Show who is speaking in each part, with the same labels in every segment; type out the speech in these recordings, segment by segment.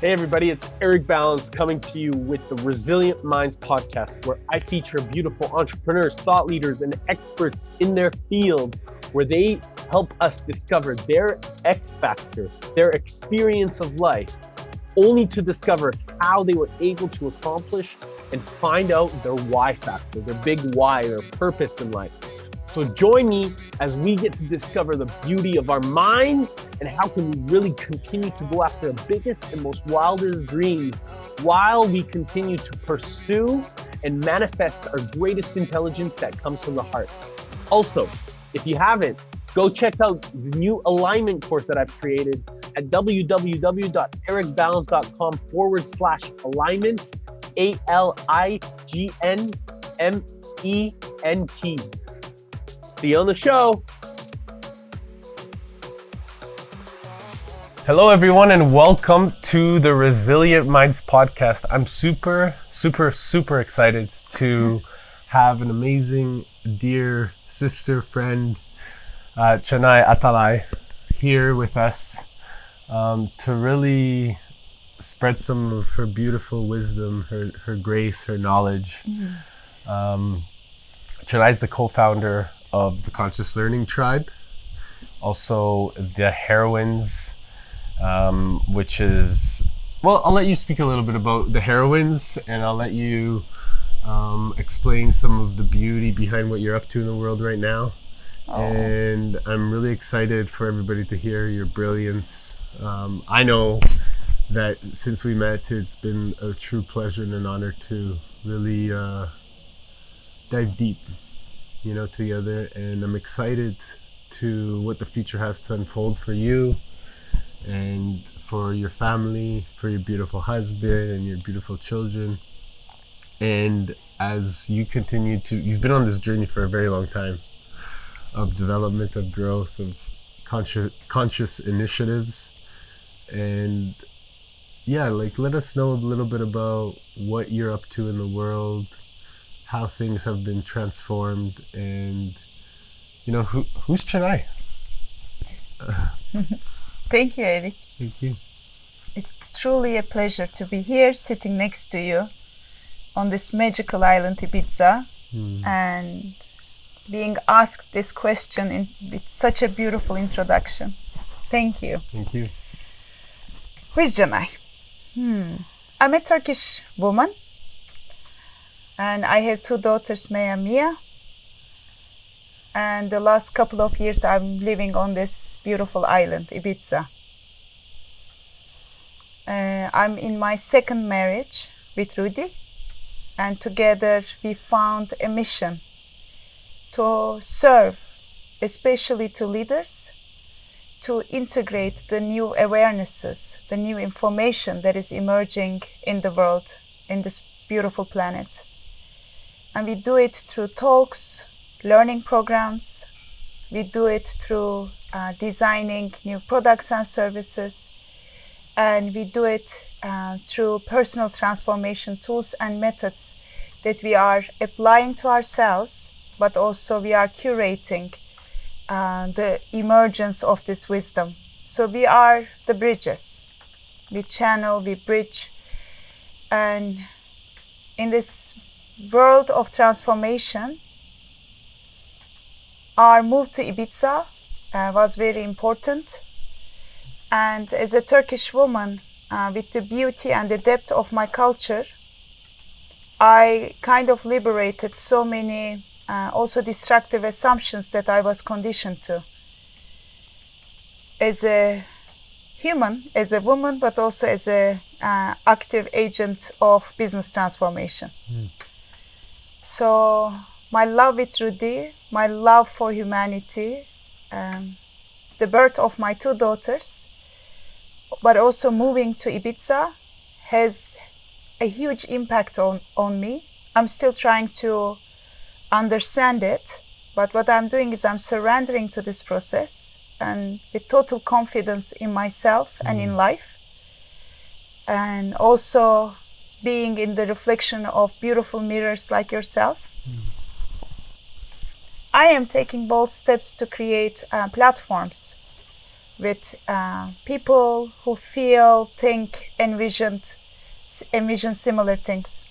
Speaker 1: Hey everybody, it's Eric Balance coming to you with the Resilient Minds podcast, where I feature beautiful entrepreneurs, thought leaders, and experts in their field, where they help us discover their X factor, their experience of life, only to discover how they were able to accomplish and find out their Y factor, their big why, their purpose in life. So join me as we get to discover the beauty of our minds and how can we really continue to go after the biggest and most wildest dreams while we continue to pursue and manifest our greatest intelligence that comes from the heart. Also, if you haven't, go check out the new alignment course that I've created at www.ericbalance.com/alignment, ALIGNMENT. See you on the show. Hello, everyone, and welcome to the Resilient Minds podcast. I'm super excited to have an amazing, dear sister, friend, Canay, Atalay, here with us to really spread some of her beautiful wisdom, her grace, her knowledge. Canay is the co-founder of the Conscious Learning Tribe, also the Heroines, which is, well, I'll let you speak a little bit about the Heroines, and I'll let you explain some of the beauty behind what you're up to in the world right now. And I'm really excited for everybody to hear your brilliance. I know that since we met, it's been a true pleasure and an honor to really dive deep, together, and I'm excited to what the future has to unfold for you and for your family, for your beautiful husband and your beautiful children. And as you continue to, you've been on this journey for a very long time of development, of growth, of conscious initiatives. And yeah, let us know a little bit about what you're up to in the world, how things have been transformed, and who's Canay?
Speaker 2: Thank you, Eric.
Speaker 1: Thank you.
Speaker 2: It's truly a pleasure to be here sitting next to you on this magical island, Ibiza, and being asked this question with such a beautiful introduction. Thank you.
Speaker 1: Thank you.
Speaker 2: Who is Canay? I'm a Turkish woman, and I have two daughters, Maya and Mia. And the last couple of years I'm living on this beautiful island, Ibiza. I'm in my second marriage with Rudy, and together we found a mission to serve, especially to leaders, to integrate the new awarenesses, the new information that is emerging in the world, in this beautiful planet. And we do it through talks, learning programs. We do it through designing new products and services. And we do it through personal transformation tools and methods that we are applying to ourselves, but also we are curating the emergence of this wisdom. So we are the bridges. We channel, we bridge. And in this world of transformation, our move to Ibiza was very important. And as a Turkish woman, with the beauty and the depth of my culture, I kind of liberated so many also destructive assumptions that I was conditioned to. As a human, as a woman, but also as an active agent of business transformation. So my love with Rudy, my love for humanity, the birth of my two daughters, but also moving to Ibiza has a huge impact on me. I'm still trying to understand it, but what I'm doing is I'm surrendering to this process and with total confidence in myself and in life, and also being in the reflection of beautiful mirrors like yourself. I am taking bold steps to create platforms with people who feel, think, envision similar things.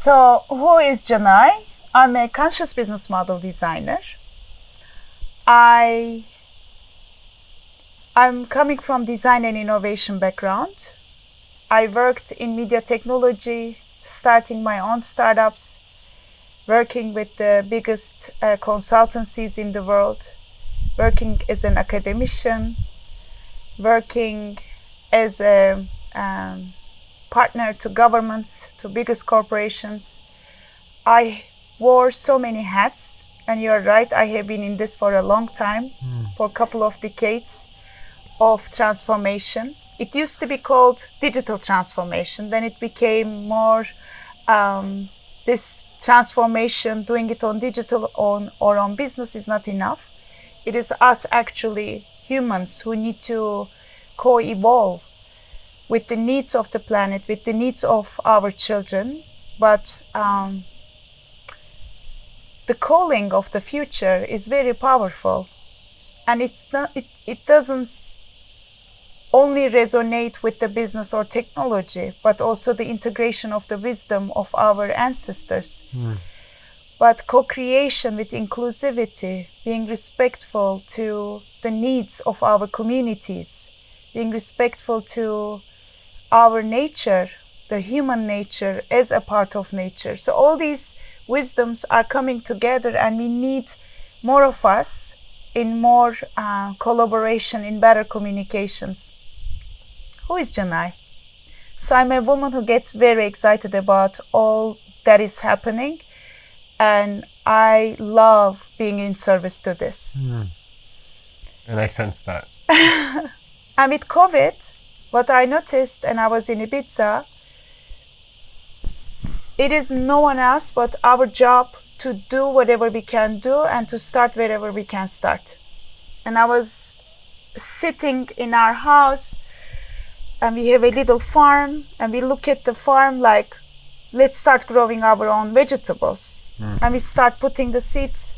Speaker 2: So, who is Canay? I'm a conscious business model designer. I'm coming from design and innovation background. I worked in media technology, starting my own startups, working with the biggest consultancies in the world, working as an academician, working as a partner to governments, to biggest corporations. I wore so many hats, and you're right, I have been in this for a long time, for a couple of decades of transformation. It used to be called digital transformation, then it became more this transformation, doing it on digital or on business is not enough. It is us actually, humans, who need to co-evolve with the needs of the planet, with the needs of our children. But the calling of the future is very powerful, and it doesn't only resonate with the business or technology, but also the integration of the wisdom of our ancestors. But co-creation with inclusivity, being respectful to the needs of our communities, being respectful to our nature, the human nature as a part of nature. So all these wisdoms are coming together, and we need more of us in more collaboration, in better communications. Who is Canay? So I'm a woman who gets very excited about all that is happening, and I love being in service to this.
Speaker 1: And I sense that.
Speaker 2: And with COVID, what I noticed, and I was in Ibiza, it is no one else but our job to do whatever we can do and to start wherever we can start. And I was sitting in our house, and we have a little farm, and we look at the farm like, let's start growing our own vegetables. And we start putting the seeds.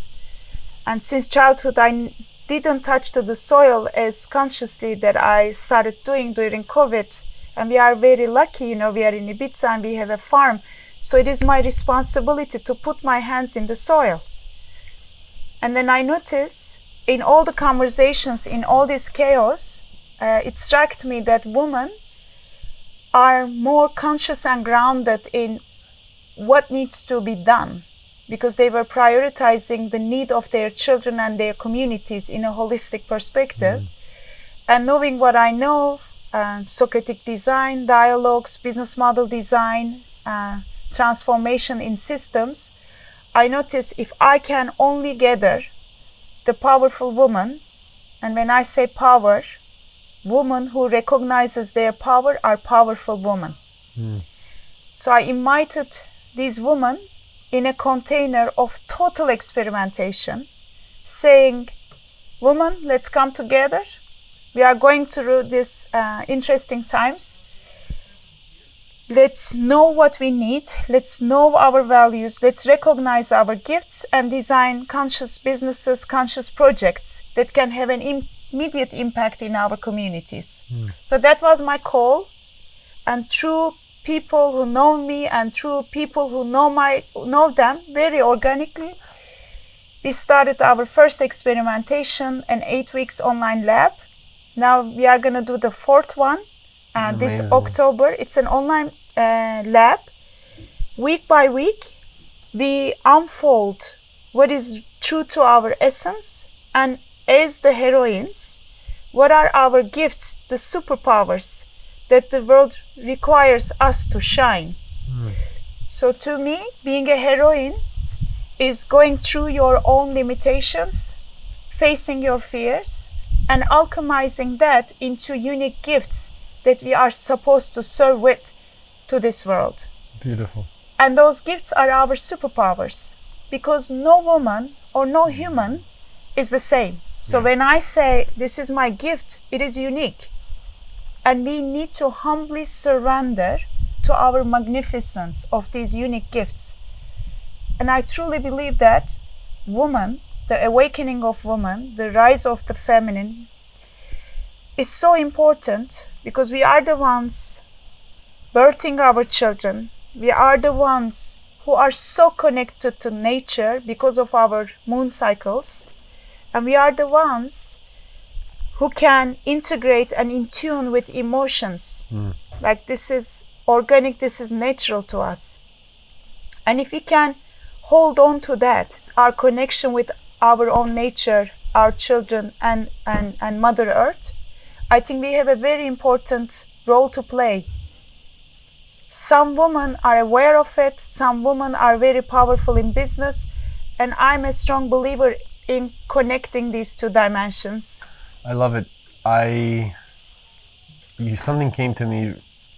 Speaker 2: And since childhood, I didn't touch to the soil as consciously that I started doing during COVID. And we are very lucky, we are in Ibiza and we have a farm. So it is my responsibility to put my hands in the soil. And then I notice in all the conversations, in all this chaos, it struck me that women are more conscious and grounded in what needs to be done, because they were prioritizing the need of their children and their communities in a holistic perspective. And knowing what I know, Socratic design, dialogues, business model design, transformation in systems, I notice if I can only gather the powerful woman, and when I say power, women who recognizes their power are powerful women. So I invited these women in a container of total experimentation, saying, women, let's come together. We are going through these interesting times. Let's know what we need. Let's know our values. Let's recognize our gifts and design conscious businesses, conscious projects that can have an immediate impact in our communities. So that was my call. And through people who know me and through people who know them very organically, we started our first experimentation, an 8 weeks online lab. Now we are going to do the fourth one this October. It's an online lab. Week by week, we unfold what is true to our essence, and as the heroines, what are our gifts, the superpowers that the world requires us to shine. So to me, being a heroine is going through your own limitations, facing your fears, and alchemizing that into unique gifts that we are supposed to serve with to this world.
Speaker 1: Beautiful.
Speaker 2: And those gifts are our superpowers, because no woman or no human is the same. So when I say this is my gift, it is unique. And we need to humbly surrender to our magnificence of these unique gifts. And I truly believe that woman, the awakening of woman, the rise of the feminine, is so important because we are the ones birthing our children. We are the ones who are so connected to nature because of our moon cycles. And we are the ones who can integrate and in tune with emotions. Like this is organic, this is natural to us. And if we can hold on to that, our connection with our own nature, our children and Mother Earth, I think we have a very important role to play. Some women are aware of it, some women are very powerful in business, and I'm a strong believer in connecting these two dimensions.
Speaker 1: I love it. Something came to me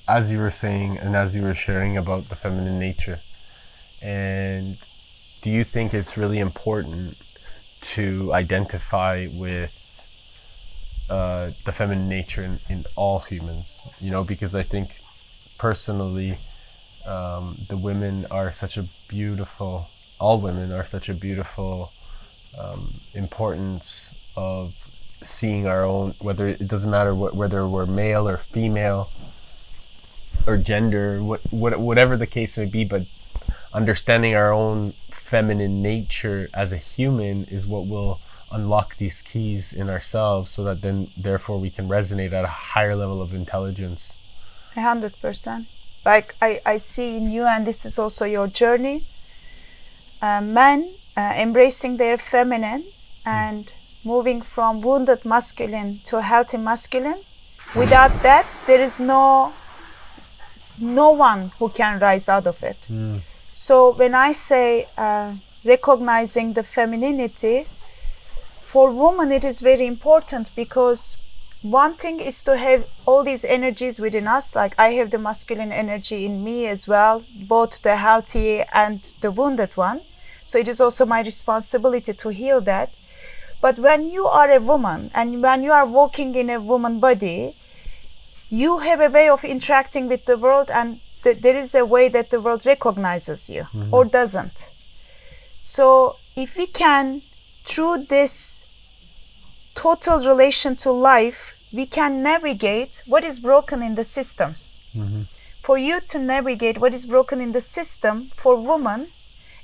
Speaker 1: as you were saying and as you were sharing about the feminine nature. And do you think it's really important to identify with the feminine nature in all humans? You know, because I think personally, the women are such a beautiful, all women are such a beautiful importance of seeing our own, whether it doesn't matter whether we're male or female or gender, whatever the case may be, but understanding our own feminine nature as a human is what will unlock these keys in ourselves, so that then therefore we can resonate at a higher level of intelligence.
Speaker 2: 100%. Like I see in you, and this is also your journey, men embracing their feminine and moving from wounded masculine to healthy masculine. Without that, there is no one who can rise out of it. So when I say recognizing the femininity, for women it is very important, because one thing is to have all these energies within us, like I have the masculine energy in me as well, both the healthy and the wounded one. So it is also my responsibility to heal that. But when you are a woman and when you are walking in a woman body, you have a way of interacting with the world, and there is a way that the world recognizes you or doesn't. So if we can, through this total relation to life, we can navigate what is broken in the systems. For you to navigate what is broken in the system for women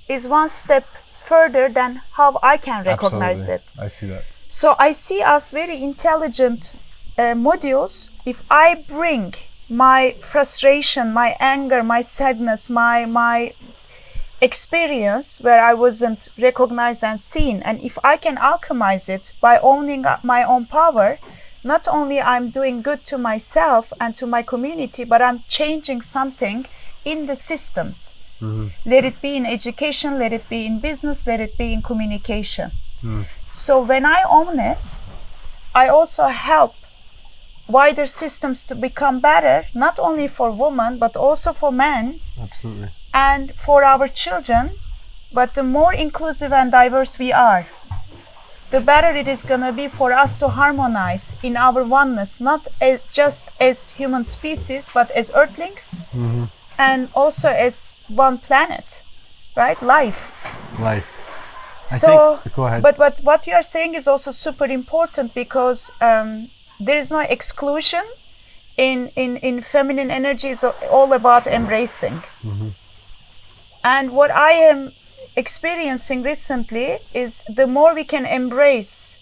Speaker 2: is one step further than how I can recognize it.
Speaker 1: I see that.
Speaker 2: So I see us very intelligent modules. If I bring my frustration, my anger, my sadness, my experience where I wasn't recognized and seen, and if I can alchemize it by owning up my own power, not only I'm doing good to myself and to my community, but I'm changing something in the systems. Let it be in education, let it be in business, let it be in communication. So when I own it, I also help wider systems to become better, not only for women, but also for men.
Speaker 1: Absolutely.
Speaker 2: And for our children. But the more inclusive and diverse we are, the better it is going to be for us to harmonize in our oneness, not just as human species, but as earthlings, and also as one planet, right? Life. So,
Speaker 1: go ahead.
Speaker 2: But what you are saying is also super important, because there is no exclusion in feminine energy. Is all about embracing. And what I am experiencing recently is the more we can embrace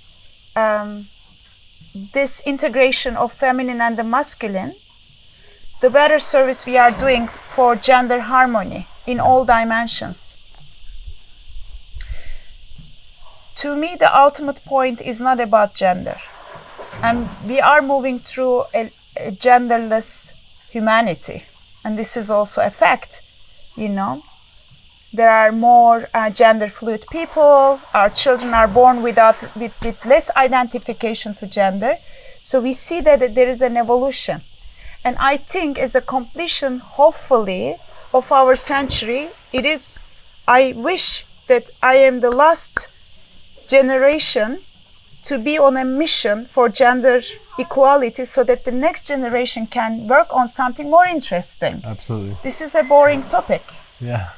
Speaker 2: this integration of feminine and the masculine, the better service we are doing for gender harmony in all dimensions. To me, the ultimate point is not about gender. And we are moving through a genderless humanity. And this is also a fact, you know. There are more gender fluid people. Our children are born with less identification to gender. So we see that there is an evolution. And I think as a completion, hopefully, of our century, I wish that I am the last generation to be on a mission for gender equality, so that the next generation can work on something more interesting.
Speaker 1: Absolutely.
Speaker 2: This is a boring topic.
Speaker 1: Yeah.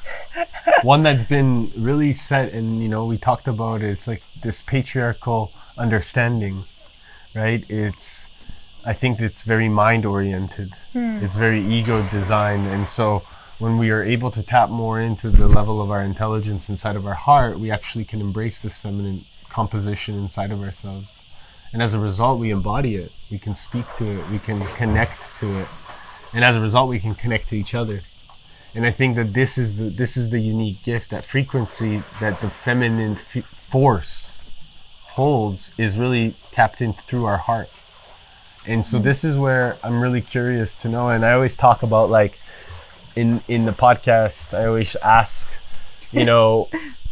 Speaker 1: One that's been really set, and we talked about it. It's like this patriarchal understanding, right? It's I think it's very mind oriented. It's very ego designed. And so when we are able to tap more into the level of our intelligence inside of our heart, we actually can embrace this feminine composition inside of ourselves. And as a result, we embody it. We can speak to it. We can connect to it. And as a result, we can connect to each other. And I think that this is the unique gift, that frequency that the feminine force holds is really tapped in through our heart. And so this is where I'm really curious to know. And I always talk about, like, in the podcast, I always ask, you know,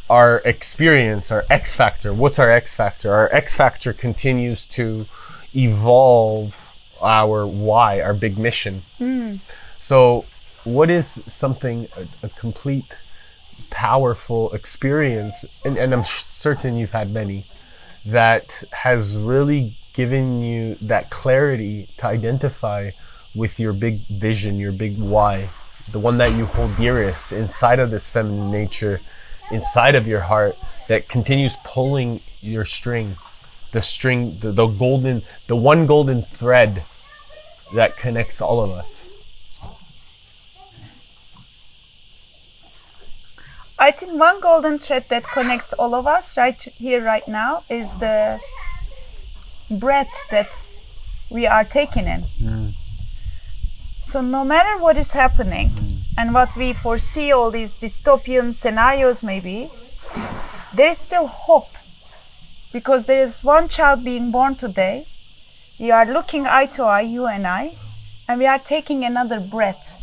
Speaker 1: our experience, our X factor. What's our X factor? Our X factor continues to evolve our why, our big mission. So what is something, a complete, powerful experience, and I'm certain you've had many, that has really given you that clarity to identify with your big vision, your big why, the one that you hold dearest inside of this feminine nature, inside of your heart, that continues pulling your string, the one golden thread that connects all of us?
Speaker 2: I think one golden thread that connects all of us right here, right now, is the breath that we are taking in. So no matter what is happening and what we foresee, all these dystopian scenarios maybe, there is still hope, because there is one child being born today. We are looking eye to eye, you and I, and we are taking another breath.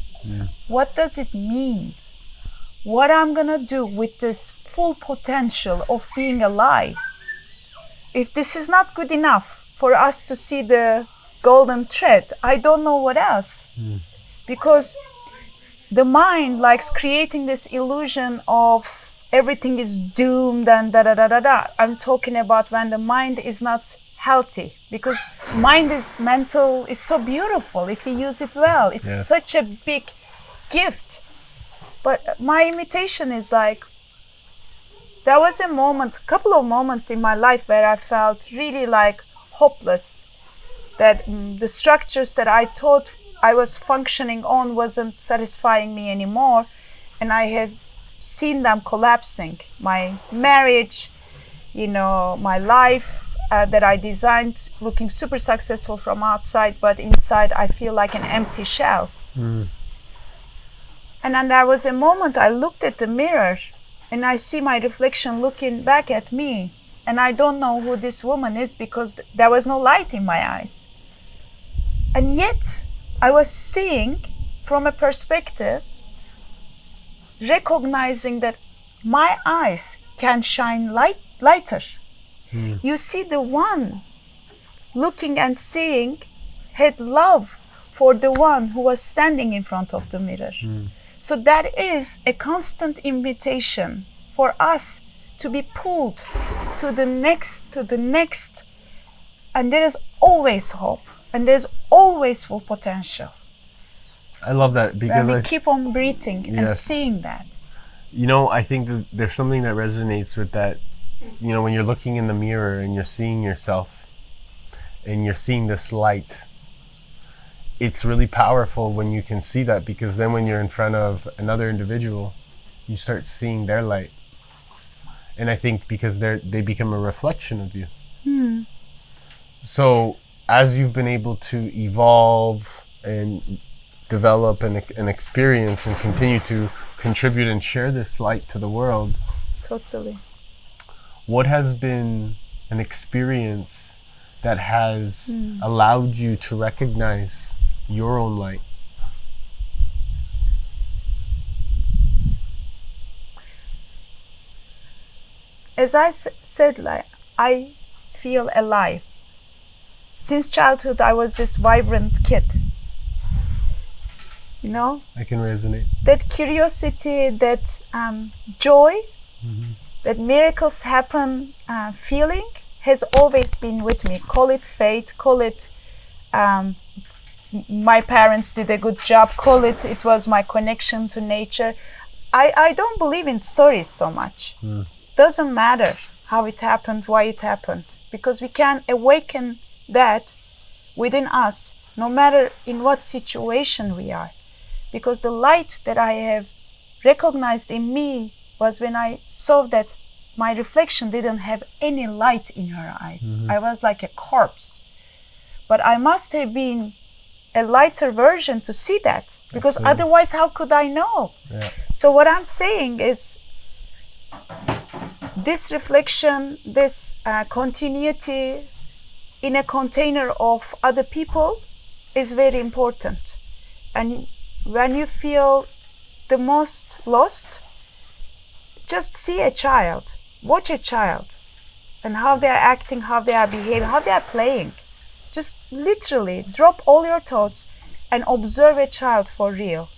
Speaker 2: What does it mean? What I'm gonna do with this full potential of being alive? If this is not good enough for us to see the golden thread, I don't know what else. Because the mind likes creating this illusion of everything is doomed and da-da-da-da-da. I'm talking about when the mind is not healthy, because mind is mental, is so beautiful if we use it well. It's such a big gift. But my invitation is, like, there was a couple of moments in my life where I felt really like hopeless, that the structures that I thought I was functioning on wasn't satisfying me anymore, and I have seen them collapsing. My marriage, my life that I designed looking super successful from outside, but inside I feel like an empty shell. And then there was a moment I looked at the mirror and I see my reflection looking back at me, and I don't know who this woman is because there was no light in my eyes. And yet I was seeing from a perspective, recognizing that my eyes can shine lighter. You see, the one looking and seeing had love for the one who was standing in front of the mirror. So that is a constant invitation for us to be pulled to the next, and there is always hope, and there's always full potential.
Speaker 1: I love that, because
Speaker 2: when we keep on breathing and seeing that.
Speaker 1: I think that there's something that resonates with that. When you're looking in the mirror and you're seeing yourself and you're seeing this light, it's really powerful when you can see that, because then when you're in front of another individual, you start seeing their light. And I think because they become a reflection of you. So as you've been able to evolve and develop and experience and continue to contribute and share this light to the world,
Speaker 2: totally,
Speaker 1: what has been an experience that has allowed you to recognize your own light?
Speaker 2: As I said, like, I feel alive. Since childhood, I was this vibrant kid.
Speaker 1: I can resonate.
Speaker 2: That curiosity, that joy, that miracles happen feeling has always been with me. Call it fate, call it my parents did a good job, call it was my connection to nature. I don't believe in stories so much. Doesn't matter how it happened, why it happened, because we can awaken that within us, no matter in what situation we are. Because the light that I have recognized in me was when I saw that my reflection didn't have any light in her eyes. I was like a corpse. But I must have been a lighter version to see that, because
Speaker 1: Absolutely.
Speaker 2: otherwise how could I know?
Speaker 1: Yeah.
Speaker 2: So what I'm saying is, this reflection, this continuity in a container of other people is very important. And when you feel the most lost, just see a child, watch a child, and how they are acting, how they are behaving, how they are playing. Just literally drop all your thoughts and observe a child for real.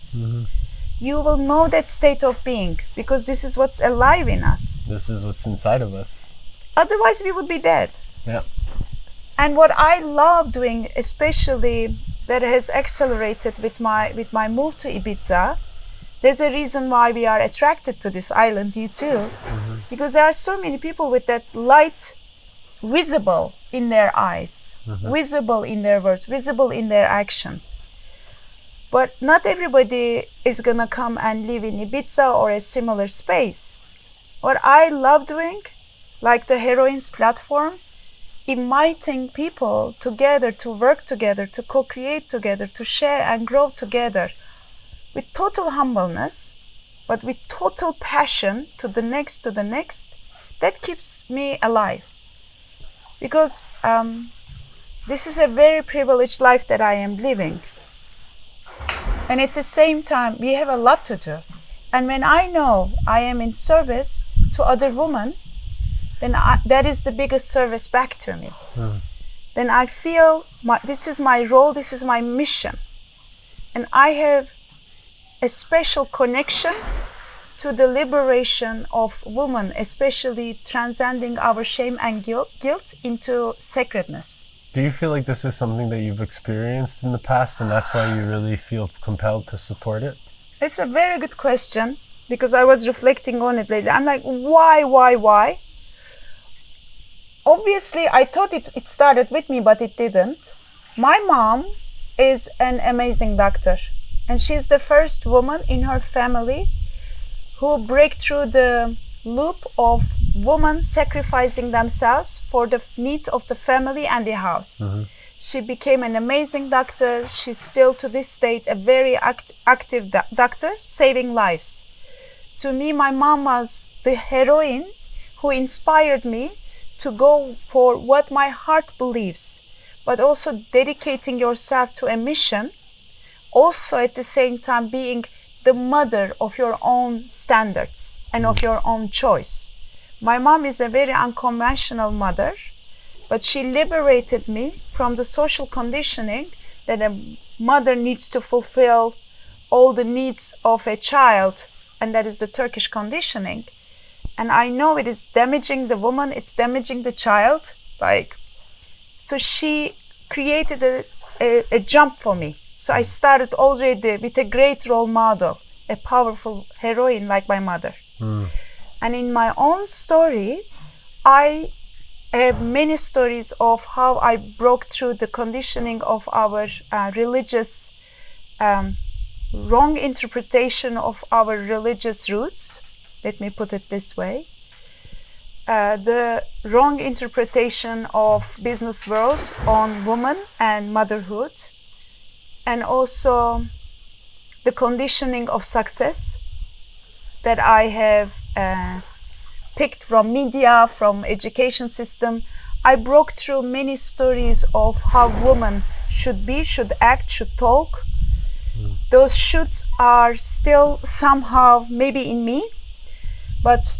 Speaker 2: You will know that state of being, because this is what's alive in us.
Speaker 1: This is what's inside of us.
Speaker 2: Otherwise we would be dead.
Speaker 1: Yeah.
Speaker 2: And what I love doing, especially that has accelerated with my move to Ibiza, there's a reason why we are attracted to this island, you too, because there are so many people with that light visible in their eyes, visible in their words, visible in their actions. But not everybody is gonna come and live in Ibiza or a similar space. What I love doing, like the Heroines platform, inviting people together to work together, to co-create together, to share and grow together with total humbleness, but with total passion to the next, that keeps me alive. Because this is a very privileged life that I am living. And at the same time, we have a lot to do. And when I know I am in service to other women, then that is the biggest service back to me. Then I feel this is my role, this is my mission. And I have a special connection to the liberation of women, especially transcending our shame and guilt into sacredness.
Speaker 1: Do you feel like this is something that you've experienced in the past, and that's why you really feel compelled to support it?
Speaker 2: It's a very good question, because I was reflecting on it lately. I'm like, why? Obviously, I thought it started with me, but it didn't. My mom is an amazing doctor, and she's the first woman in her family who break through the loop of women sacrificing themselves for the needs of the family and the house. She became an amazing doctor. She's still to this date a very active doctor, saving lives. To me, my mom was the heroine who inspired me to go for what my heart believes, but also dedicating yourself to a mission, also at the same time being the mother of your own standards and of your own choice. My mom is a very unconventional mother, but she liberated me from the social conditioning that a mother needs to fulfill all the needs of a child, and that is the Turkish conditioning. And I know it is damaging the woman, it's damaging the child. So she created a jump for me. So I started already with a great role model, a powerful heroine like my mother. And in my own story, I have many stories of how I broke through the conditioning of our religious wrong interpretation of our religious roots. Let me put it this way. The wrong interpretation of business world on woman and motherhood, and also the conditioning of success that I have picked from media, from education system. I broke through many stories of how women should be, should act, should talk. Those shoulds are still somehow maybe in me, but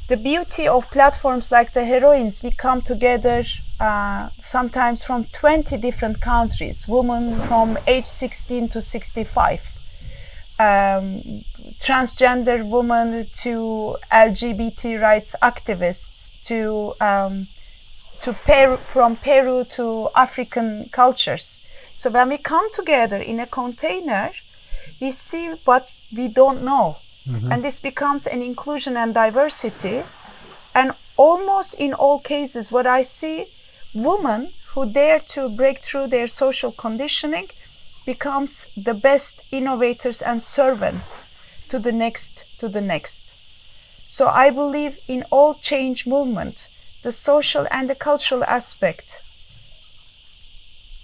Speaker 2: the beauty of platforms like the Heroines, we come together sometimes from 20 different countries, women from age 16 to 65. Transgender women to LGBT rights activists to Peru, from Peru to African cultures. So when we come together in a container, we see what we don't know. And this becomes an inclusion and diversity. And almost in all cases, what I see, women who dare to break through their social conditioning becomes the best innovators and servants to the next, to the next. So I believe in all change movement, the social and the cultural aspect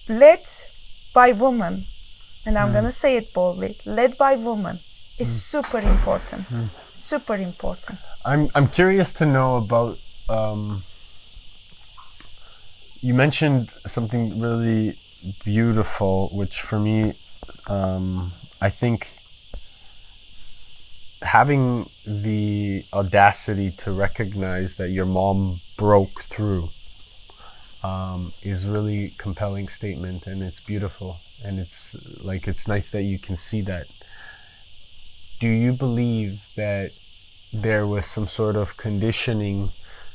Speaker 2: led by women, and I'm going to say it boldly, led by women is super important. Super important.
Speaker 1: I'm curious to know about, you mentioned something really beautiful, which for me, I think having the audacity to recognize that your mom broke through is really compelling statement, and it's beautiful, and it's like, it's nice that you can see that. Do you believe that there was some sort of conditioning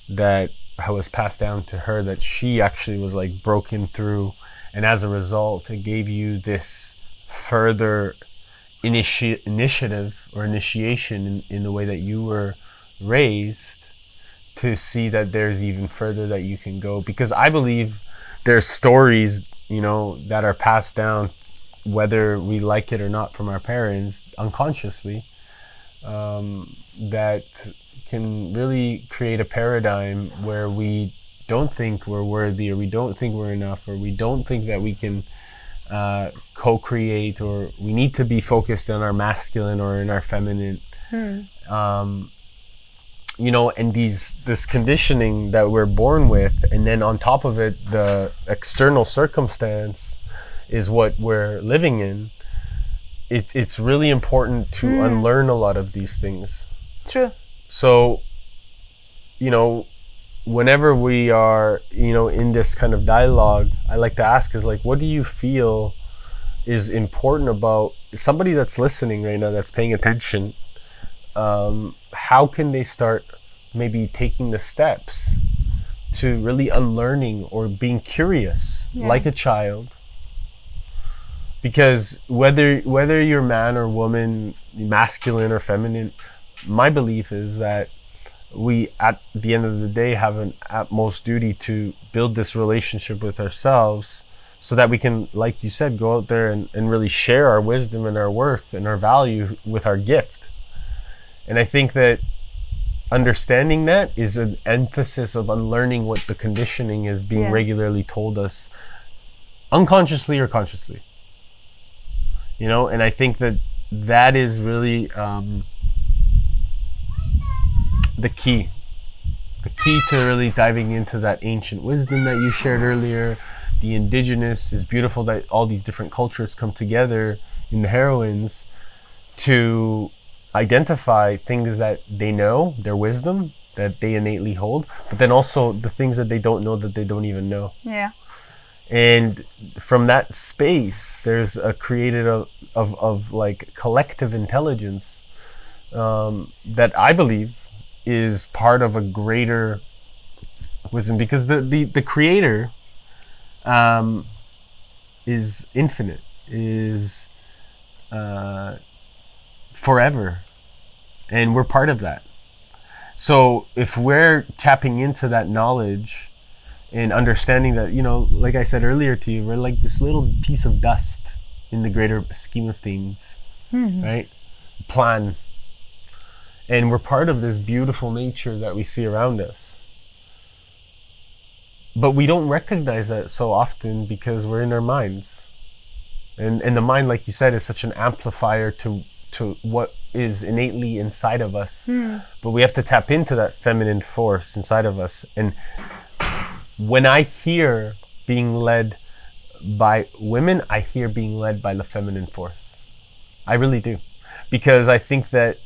Speaker 1: that was passed down to her, that she actually was like broken through, and as a result it gave you this further initiative or initiation in the way that you were raised, to see that there's even further that you can go? Because I believe there's stories, you know, that are passed down, whether we like it or not, from our parents unconsciously, that can really create a paradigm where we don't think we're worthy, or we don't think we're enough, or we don't think that we can co-create, or we need to be focused on our masculine or in our feminine. You know, and this conditioning that we're born with, and then on top of it, the external circumstance is what we're living in. It's really important to unlearn a lot of these things.
Speaker 2: True.
Speaker 1: So, you know, whenever we are, you know, in this kind of dialogue, I like to ask is like, what do you feel is important about somebody that's listening right now, that's paying attention? How can they start maybe taking the steps to really unlearning or being curious, like a child? Because whether you're man or woman, masculine or feminine, my belief is that we, at the end of the day, have an utmost duty to build this relationship with ourselves, so that we can, like you said, go out there and really share our wisdom and our worth and our value with our gift. And I think that understanding that is an emphasis of unlearning what the conditioning is being regularly told us, unconsciously or consciously. You know, and I think that that is really the key to really diving into that ancient wisdom that you shared earlier. The indigenous is beautiful, that all these different cultures come together in the heroines to identify things that they know, their wisdom that they innately hold, but then also the things that they don't know, that they don't even know.
Speaker 2: Yeah.
Speaker 1: And from that space, there's a created of like collective intelligence that I believe is part of a greater wisdom, because the creator is infinite, is forever, and we're part of that. So if we're tapping into that knowledge and understanding that, you know, like I said earlier to you, we're like this little piece of dust in the greater scheme of things, right? Plan. And we're part of this beautiful nature that we see around us. But we don't recognize that so often because we're in our minds. And the mind, like you said, is such an amplifier to what is innately inside of us. But we have to tap into that feminine force inside of us. And when I hear being led by women, I hear being led by the feminine force. I really do. Because I think that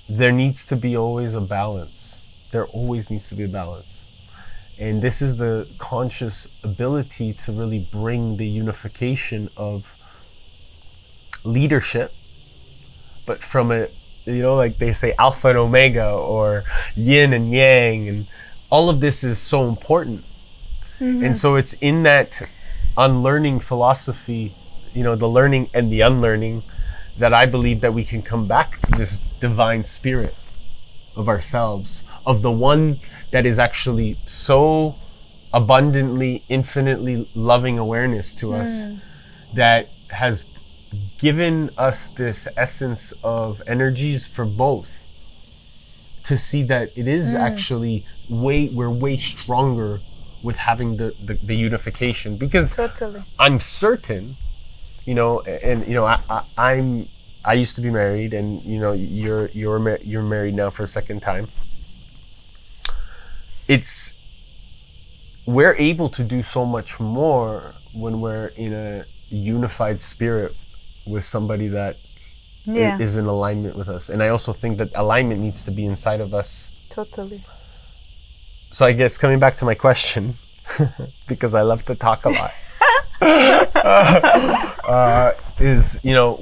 Speaker 1: there needs to be always a balance. There always needs to be a balance. And this is the conscious ability to really bring the unification of leadership, but from a, you know, like they say, alpha and omega, or yin and yang, and all of this is so important. And so it's in that unlearning philosophy, you know, the learning and the unlearning, that I believe that we can come back to this divine spirit of ourselves, of the one that is actually so abundantly, infinitely loving awareness to us that has given us this essence of energies for both, to see that it is actually we're way stronger with having the unification, because
Speaker 2: Totally.
Speaker 1: I'm certain, you know, and you know, I used to be married, and you know, you're married now for a second time. We're able to do so much more when we're in a unified spirit with somebody that is in alignment with us. And I also think that alignment needs to be inside of us.
Speaker 2: Totally.
Speaker 1: So I guess coming back to my question, because I love to talk a lot, is, you know,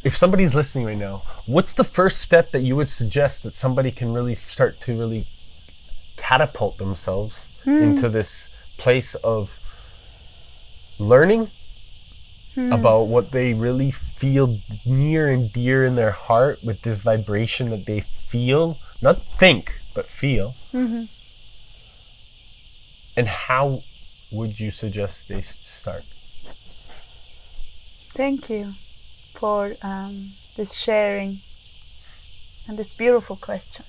Speaker 1: if somebody's listening right now, what's the first step that you would suggest that somebody can really start to really catapult themselves into this place of learning about what they really feel near and dear in their heart, with this vibration that they feel, not think, but feel? And how would you suggest they start?
Speaker 2: Thank you for this sharing and this beautiful question.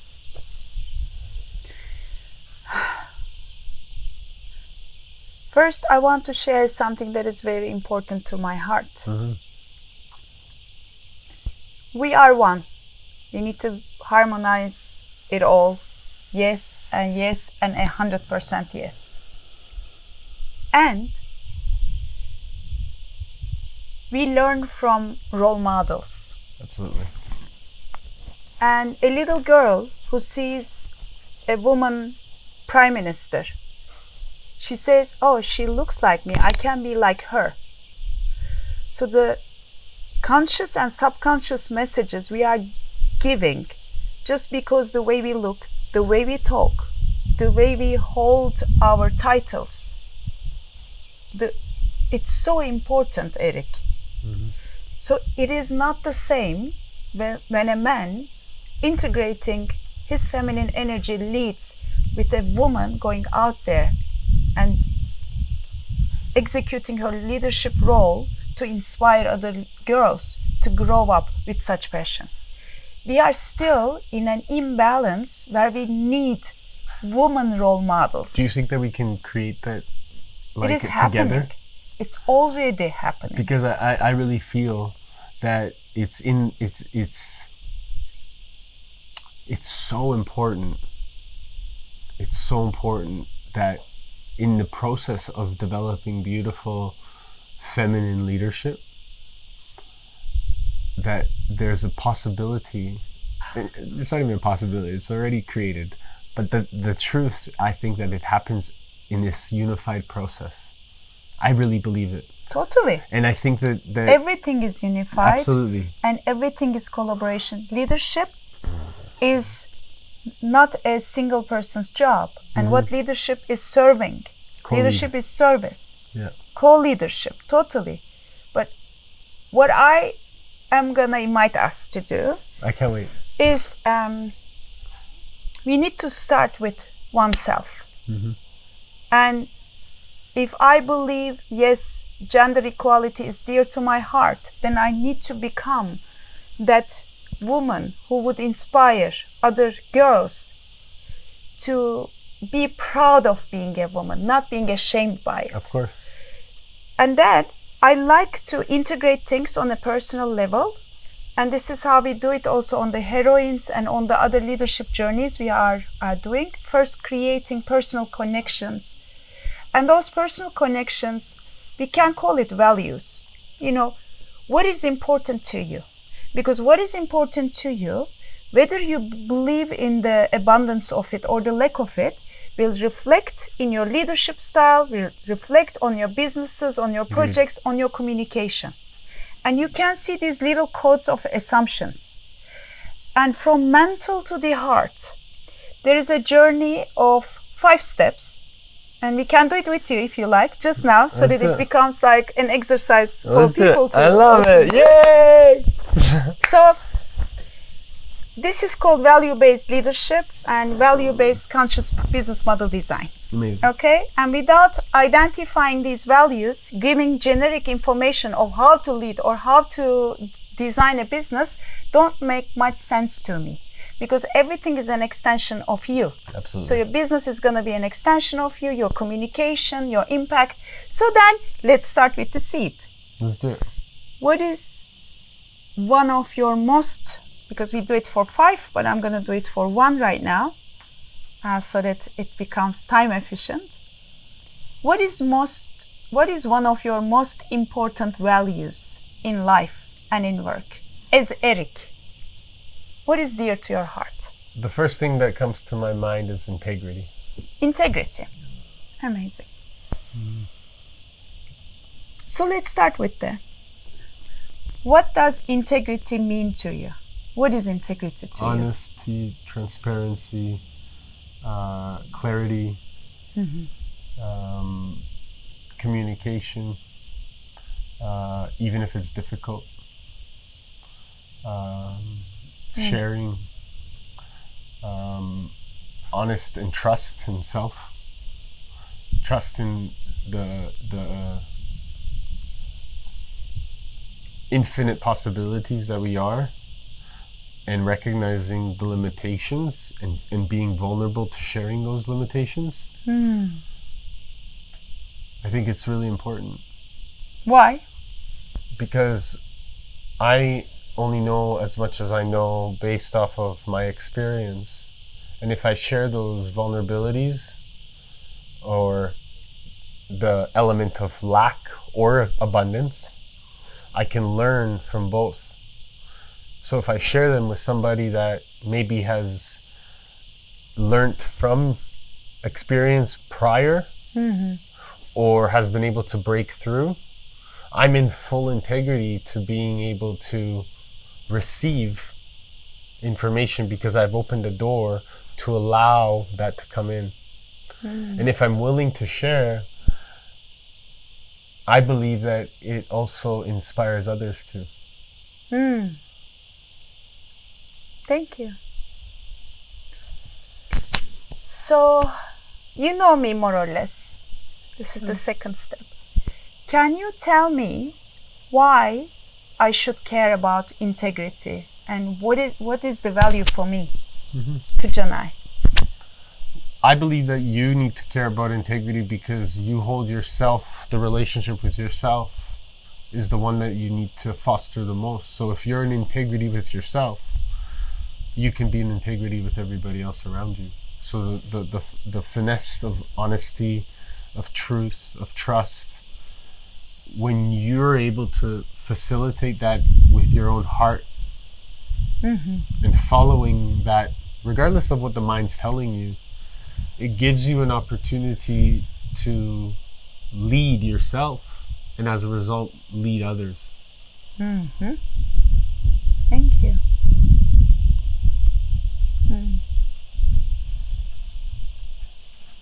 Speaker 2: First, I want to share something that is very important to my heart. We are one. We need to harmonize it all. Yes, and 100% yes. And we learn from role models.
Speaker 1: Absolutely.
Speaker 2: And a little girl who sees a woman prime minister, she says, oh, she looks like me, I can be like her. So the conscious and subconscious messages we are giving, just because the way we look, the way we talk, the way we hold our titles, it's so important, Eric. So it is not the same when a man integrating his feminine energy leads with a woman going out there and executing her leadership role to inspire other girls to grow up with such passion. We are still in an imbalance where we need woman role models.
Speaker 1: Do you think that we can create that, like,
Speaker 2: it is
Speaker 1: together?
Speaker 2: Happening. It's already happening.
Speaker 1: Because I really feel that it's so important. It's so important that in the process of developing beautiful feminine leadership, that there's a possibility. It's not even a possibility, it's already created. But the truth, I think that it happens in this unified process. I really believe it.
Speaker 2: Totally.
Speaker 1: And I think that
Speaker 2: everything is unified.
Speaker 1: Absolutely.
Speaker 2: And everything is collaboration. Leadership is not a single person's job. And what leadership is serving. Leadership is service.
Speaker 1: Yeah.
Speaker 2: Co-leadership, totally. But what I am gonna invite us to do,
Speaker 1: I can't wait,
Speaker 2: is we need to start with oneself. And if I believe, yes, gender equality is dear to my heart, then I need to become that woman who would inspire other girls to be proud of being a woman, not being ashamed by it.
Speaker 1: Of course.
Speaker 2: And that I like to integrate things on a personal level. And this is how we do it also on the heroines and on the other leadership journeys we are doing. First, creating personal connections. And those personal connections, we can call it values. You know, what is important to you? Because what is important to you, whether you believe in the abundance of it or the lack of it, will reflect in your leadership style, will reflect on your businesses, on your projects, on your communication. And you can see these little codes of assumptions. And from mental to the heart, there is a journey of 5 steps. And we can do it with you if you like, just now, so that it becomes like an exercise for people to.
Speaker 1: I love it. Yay!
Speaker 2: So This is called value-based leadership and value-based conscious business model design.
Speaker 1: Amazing.
Speaker 2: Okay, and without identifying these values, giving generic information of how to lead or how to design a business don't make much sense to me, because everything is an extension of you.
Speaker 1: Absolutely.
Speaker 2: So your business is going to be an extension of you, your communication, your impact. So then let's start with the seed.
Speaker 1: Let's do it.
Speaker 2: What is one of your most, because we do it for 5, but I'm going to do it for 1 right now, so that it becomes time efficient. What is one of your most important values in life and in work as Eric? What is dear to your heart?
Speaker 1: The first thing that comes to my mind is integrity.
Speaker 2: Integrity. Amazing. So let's start with that. What does integrity mean to you? What is integrity to you?
Speaker 1: Honesty, transparency, clarity, communication, even if it's difficult, sharing, honest and trust in self, trust in the infinite possibilities that we are, and recognizing the limitations and being vulnerable to sharing those limitations. I think it's really important.
Speaker 2: Why?
Speaker 1: Because I only know as much as I know based off of my experience. And if I share those vulnerabilities or the element of lack or abundance, I can learn from both. So if I share them with somebody that maybe has learnt from experience prior, or has been able to break through, I'm in full integrity to being able to receive information because I've opened a door to allow that to come in. And if I'm willing to share, I believe that it also inspires others too.
Speaker 2: Thank you. So, you know me more or less. This is the second step. Can you tell me why I should care about integrity and what is the value for me to Canay?
Speaker 1: I believe that you need to care about integrity because you hold yourself, the relationship with yourself is the one that you need to foster the most. So if you're in integrity with yourself, you can be in integrity with everybody else around you. So the finesse of honesty, of truth, of trust, when you're able to facilitate that with your own heart and following that, regardless of what the mind's telling you, it gives you an opportunity to lead yourself and as a result lead others.
Speaker 2: Thank you.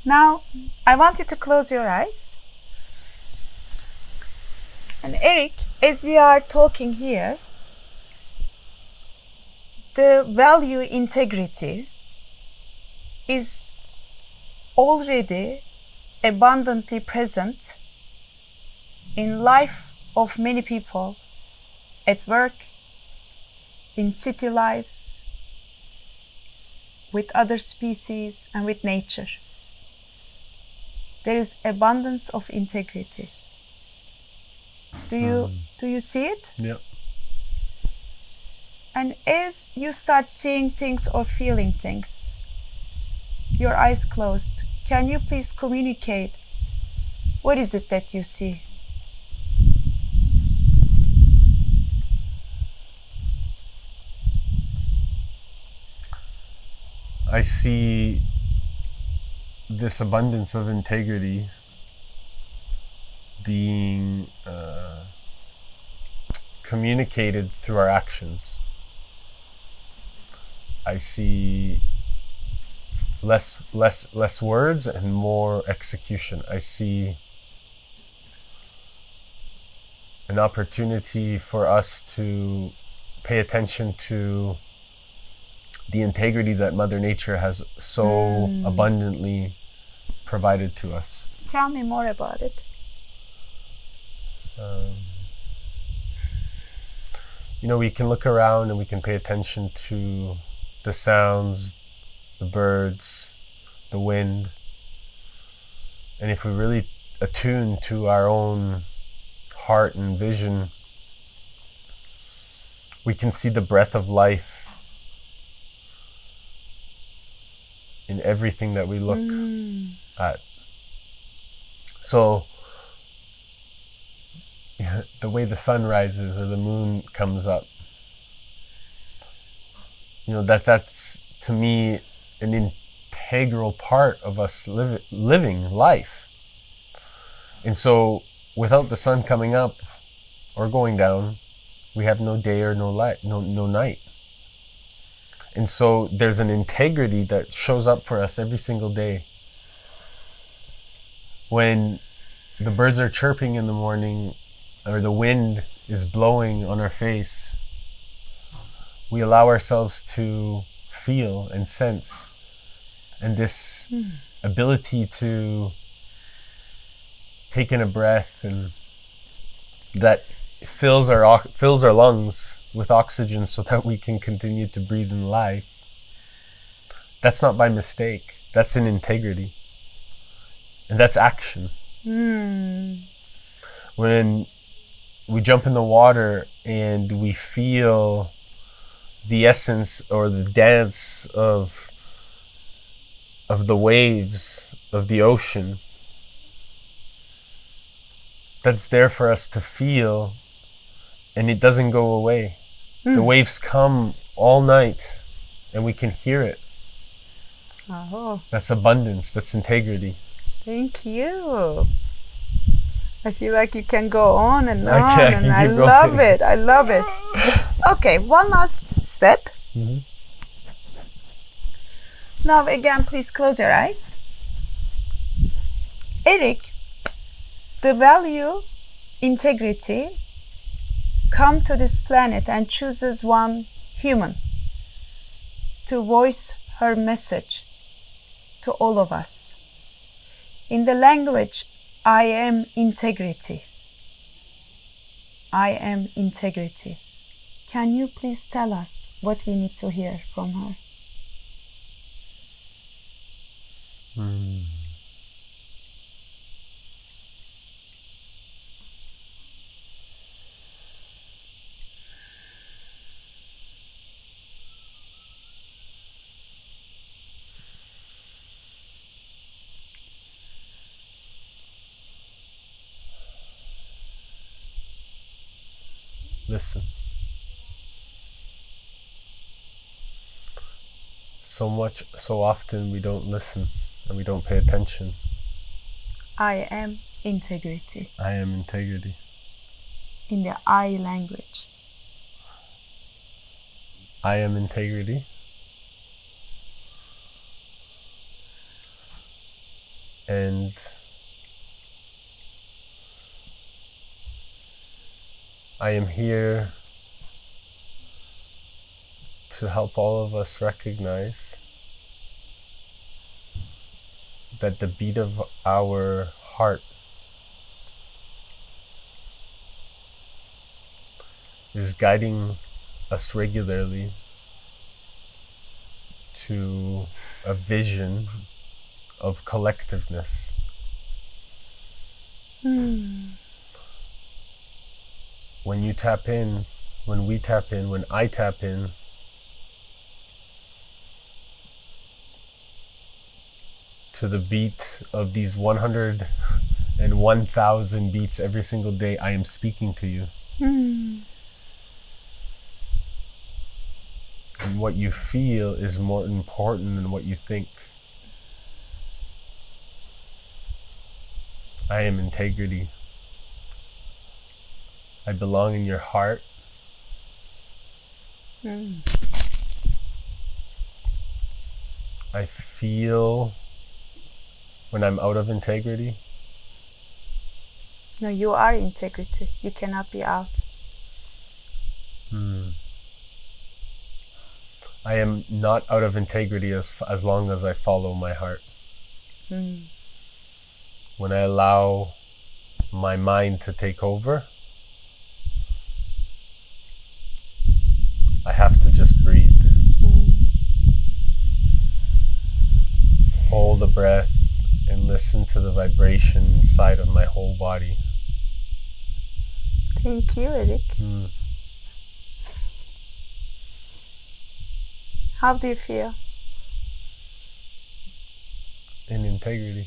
Speaker 2: Now, I want you to close your eyes. And Eric, as we are talking here, the value integrity is already abundantly present in life of many people, at work, in city lives, with other species and with nature. There is abundance of integrity. Do you see it?
Speaker 1: Yep.
Speaker 2: And as you start seeing things or feeling things, your eyes closed, can you please communicate what is it that you see?
Speaker 1: I see this abundance of integrity being communicated through our actions. I see less words and more execution. I see an opportunity for us to pay attention to the integrity that Mother Nature has so abundantly provided to us.
Speaker 2: Tell me more about it.
Speaker 1: We can look around and we can pay attention to the sounds, the birds, the wind. And if we really attune to our own heart and vision, we can see the breath of life in everything that we look at. So, the way the sun rises or the moon comes up, that's to me an integral part of us living life. And so, without the sun coming up or going down, we have no day or no light, no night. And so there's an integrity that shows up for us every single day. When the birds are chirping in the morning or the wind is blowing on our face, we allow ourselves to feel and sense. And this ability to take in a breath and that fills our lungs with oxygen so that we can continue to breathe in life. That's not by mistake. That's in integrity. And that's action. When we jump in the water and we feel the essence or the dance of the waves of the ocean, that's there for us to feel, and it doesn't go away. The waves come all night and we can hear it.
Speaker 2: Oh,
Speaker 1: That's abundance, that's integrity.
Speaker 2: thank you. I feel like you can go on and on,
Speaker 1: I
Speaker 2: and I love it. I love it. Okay, one last step. Now again, please close your eyes. Eric, the value integrity come to this planet and chooses one human to voice her message to all of us in the language I am integrity. I am integrity. Can you please tell us what we need to hear from her?
Speaker 1: Listen. So often we don't listen and we don't pay attention.
Speaker 2: I am integrity.
Speaker 1: I am integrity.
Speaker 2: In the I language.
Speaker 1: I am integrity. And I am here to help all of us recognize that the beat of our heart is guiding us regularly to a vision of collectiveness. When you tap in, when we tap in, when I tap in, to the beat of these 101,000 beats every single day, I am speaking to you. And what you feel is more important than what you think. I am integrity. I belong in your heart. I feel when I'm out of integrity.
Speaker 2: No, you are integrity. You cannot be out.
Speaker 1: I am not out of integrity as long as I follow my heart. When I allow my mind to take over, I have to just breathe. Hold the breath and listen to the vibration inside of my whole body.
Speaker 2: Thank you, Eric. How do you feel?
Speaker 1: In integrity.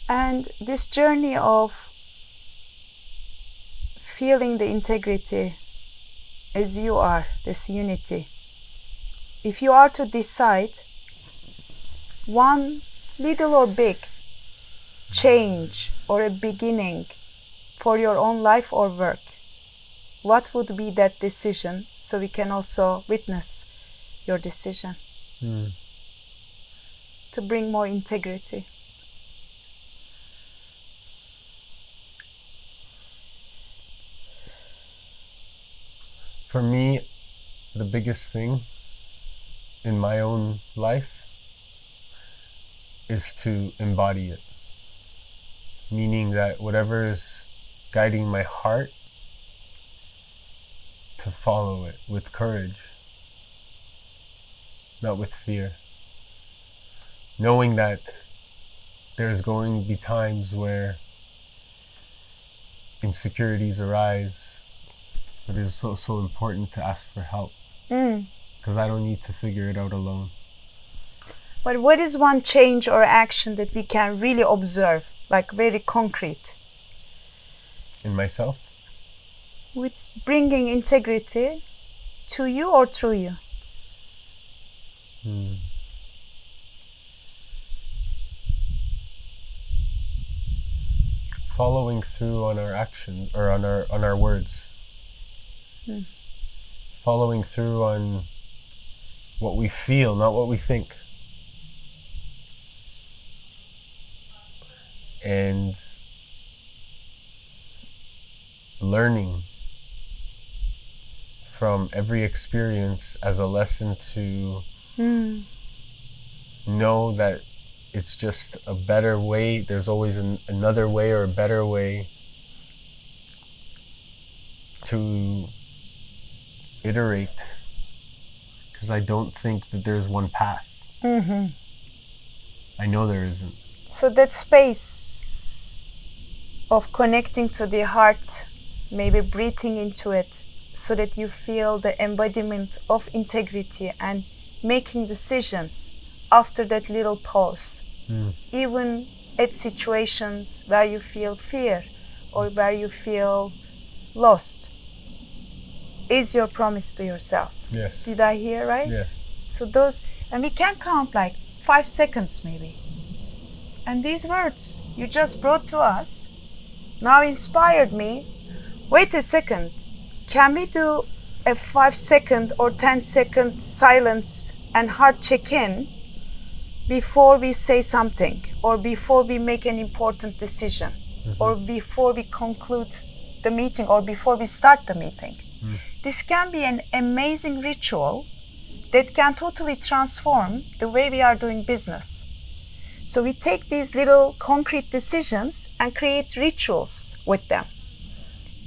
Speaker 2: And this journey of feeling the integrity as you are, this unity, if you are to decide one little or big change or a beginning for your own life or work, what would be that decision, so we can also witness your decision to bring more integrity?
Speaker 1: For me, the biggest thing in my own life is to embody it. Meaning that whatever is guiding my heart, to follow it with courage, not with fear. Knowing that there's going to be times where insecurities arise, but it is so important to ask for help, because I don't need to figure it out alone.
Speaker 2: But what is one change or action that we can really observe, like very concrete?
Speaker 1: In myself?
Speaker 2: With bringing integrity to you or through you?
Speaker 1: Following through on our actions, or on our words. Following through on what we feel, not what we think. And learning from every experience as a lesson to know that it's just a better way. There's always another way or a better way to iterate, because I don't think that there's one path. I know there isn't.
Speaker 2: So that space of connecting to the heart, maybe breathing into it, so that you feel the embodiment of integrity and making decisions after that little pause, even at situations where you feel fear or where you feel lost, is your promise to yourself.
Speaker 1: Yes.
Speaker 2: Did I hear right?
Speaker 1: Yes.
Speaker 2: So those, and we can count like 5 seconds maybe. And these words you just brought to us now inspired me. Wait a second, can we do a 5-second or 10-second silence and heart check-in before we say something, or before we make an important decision, or before we conclude the meeting, or before we start the meeting? This can be an amazing ritual that can totally transform the way we are doing business. So we take these little concrete decisions and create rituals with them.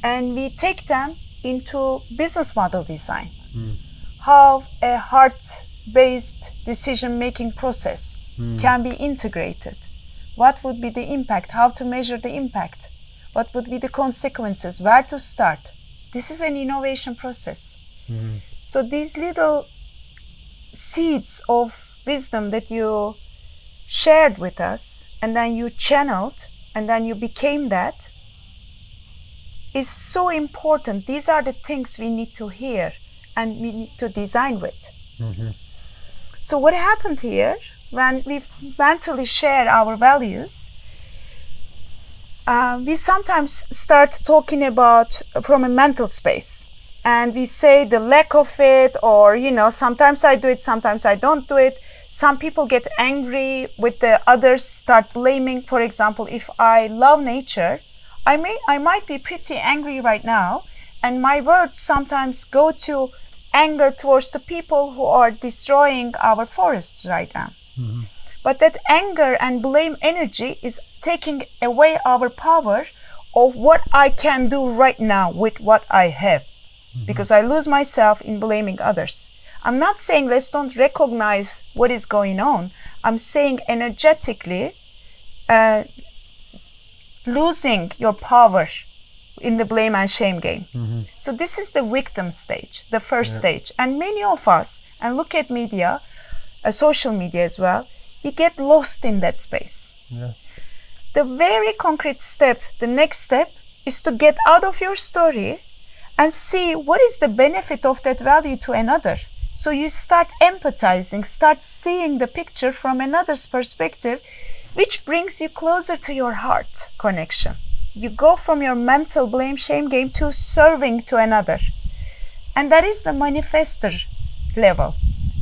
Speaker 2: And we take them into business model design. How a heart-based decision-making process can be integrated. What would be the impact? How to measure the impact? What would be the consequences? Where to start? This is an innovation process. So these little seeds of wisdom that you shared with us, and then you channeled, and then you became that, is so important. These are the things we need to hear and we need to design with. So what happened here, when we mentally share our values, we sometimes start talking about from a mental space, and we say the lack of it, or sometimes I do it, sometimes I don't do it. Some people get angry with the others, start blaming. For example, if I love nature, I might be pretty angry right now, And my words sometimes go to anger towards the people who are destroying our forests right now. But that anger and blame energy is taking away our power of what I can do right now with what I have. Because I lose myself in blaming others. I'm not saying let's don't recognize what is going on. I'm saying energetically losing your power in the blame and shame game. So this is the victim stage, the first stage. And many of us, and look at media, social media as well, we get lost in that space. The very concrete step, the next step, is to get out of your story and see what is the benefit of that value to another. So you start empathizing, start seeing the picture from another's perspective, which brings you closer to your heart connection. You go from your mental blame shame game to serving to another. And that is the manifester level.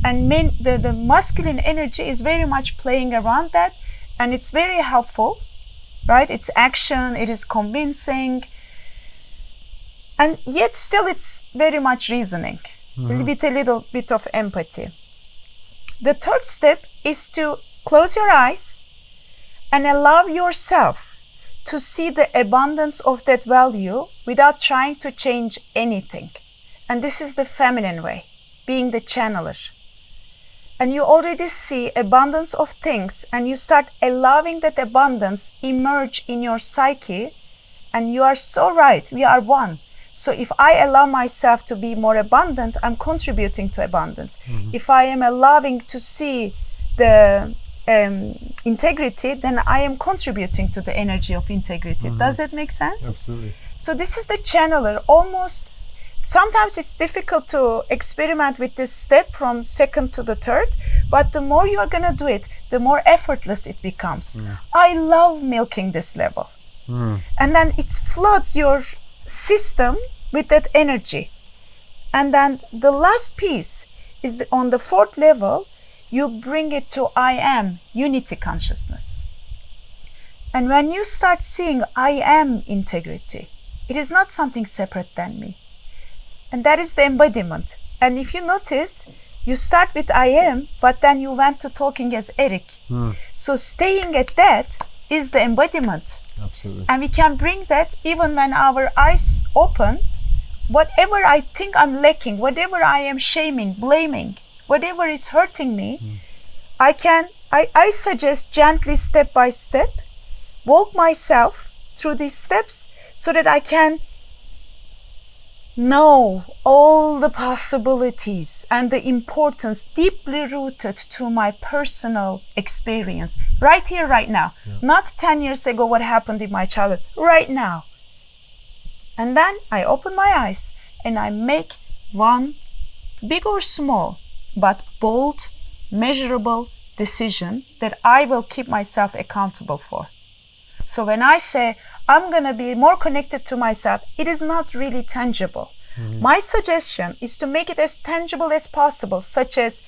Speaker 2: And the masculine energy is very much playing around that, and it's very helpful, right? It's action, it is convincing, and yet still it's very much reasoning with a little bit of empathy. The third step is to close your eyes and allow yourself to see the abundance of that value without trying to change anything. And this is the feminine way, being the channeler. And you already see abundance of things, and you start allowing that abundance emerge in your psyche. And you are so right, we are one. So if I allow myself to be more abundant, I'm contributing to abundance. If I am allowing to see the integrity, then I am contributing to the energy of integrity. Does that make sense?
Speaker 1: Absolutely.
Speaker 2: So this is the channeler. Almost, sometimes it's difficult to experiment with this step from second to the third, but the more you are going to do it, the more effortless it becomes. I love milking this level. And then it floods your system with that energy. And then the last piece is on the fourth level, you bring it to I am, unity consciousness. And when you start seeing I am integrity, it is not something separate than me. And that is the embodiment. And if you notice, you start with I am, but then you went to talking as Eric. So staying at that is the embodiment.
Speaker 1: Absolutely.
Speaker 2: And we can bring that even when our eyes open. Whatever I think I'm lacking, whatever I am shaming, blaming, whatever is hurting me, I suggest gently, step by step, walk myself through these steps so that I can know all the possibilities and the importance deeply rooted to my personal experience right here, right now. Not 10 years ago what happened in my childhood, right now. And then I open my eyes and I make one big or small but bold, measurable decision that I will keep myself accountable for. So when I say I'm going to be more connected to myself, it is not really tangible. My suggestion is to make it as tangible as possible, such as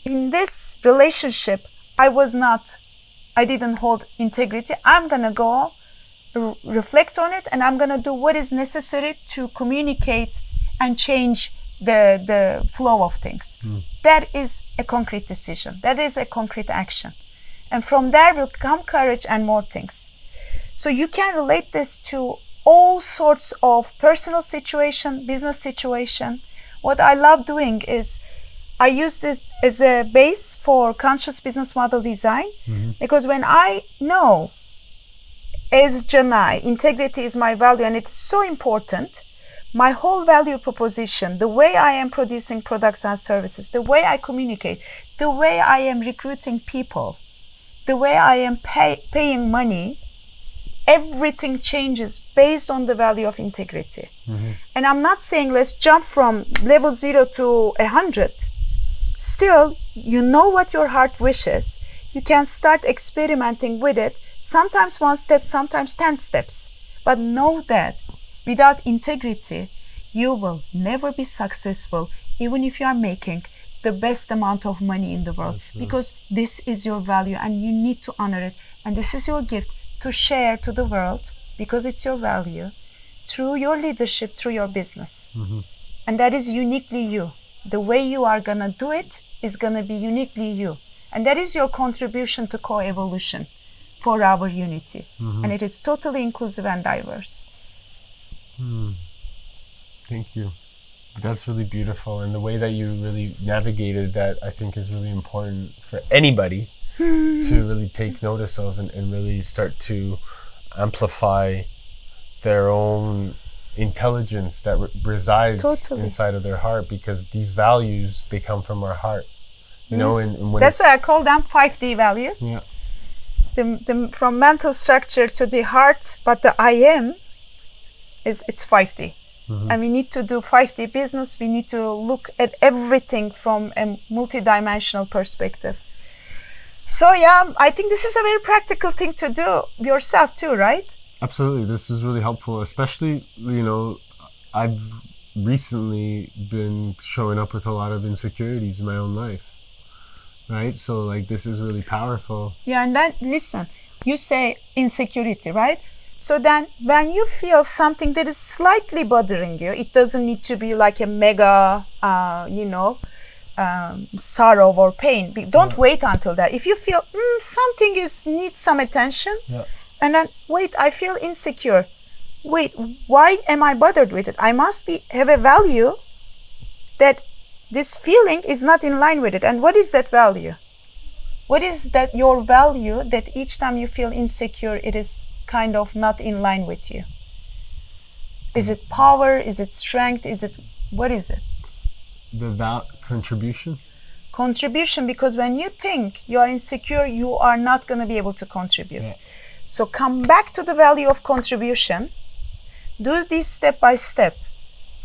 Speaker 2: in this relationship, I didn't hold integrity. I'm going to go reflect on it, and I'm going to do what is necessary to communicate and change the flow of things. That is a concrete decision. That is a concrete action. And from there will come courage and more things. So you can relate this to all sorts of personal situation, business situation. What I love doing is I use this as a base for conscious business model design, because when I know as Canay, integrity is my value and it's so important, my whole value proposition, the way I am producing products and services, the way I communicate, the way I am recruiting people, the way I am paying money, everything changes based on the value of integrity. And I'm not saying let's jump from level 0 to 100. Still, you know what your heart wishes. You can start experimenting with it. Sometimes 1 step, sometimes 10 steps. But know that without integrity, you will never be successful, even if you are making the best amount of money in the world. Because this is your value and you need to honor it. And this is your gift to share to the world, because it's your value, through your leadership, through your business. And that is uniquely you. The way you are going to do it is going to be uniquely you. And that is your contribution to co-evolution for our unity. And it is totally inclusive and diverse.
Speaker 1: Thank you. That's really beautiful. And the way that you really navigated that, I think, is really important for anybody to really take notice of and really start to amplify their own intelligence that resides inside of their heart, because these values, they come from our heart, you know. And when
Speaker 2: that's why I call them 5D values.
Speaker 1: Yeah.
Speaker 2: From mental structure to the heart, but the I am it's 5D. And we need to do 5D business. We need to look at everything from a multidimensional perspective. So yeah, I think this is a very practical thing to do yourself too, right?
Speaker 1: Absolutely. This is really helpful, especially, you know, I've recently been showing up with a lot of insecurities in my own life, right? So like, this is really powerful.
Speaker 2: Yeah, and then listen, you say insecurity, right? So then when you feel something that is slightly bothering you, it doesn't need to be like a mega, sorrow or pain. Don't wait until that. If you feel something needs some attention, and then wait, I feel insecure. Wait, why am I bothered with it? I must have a value that this feeling is not in line with it. And what is that value? What is that your value that each time you feel insecure, it is kind of not in line with you? Is it power? Is it strength? What is it?
Speaker 1: The contribution?
Speaker 2: Contribution, because when you think you are insecure, you are not going to be able to contribute.
Speaker 1: Yeah.
Speaker 2: So come back to the value of contribution. Do this step by step,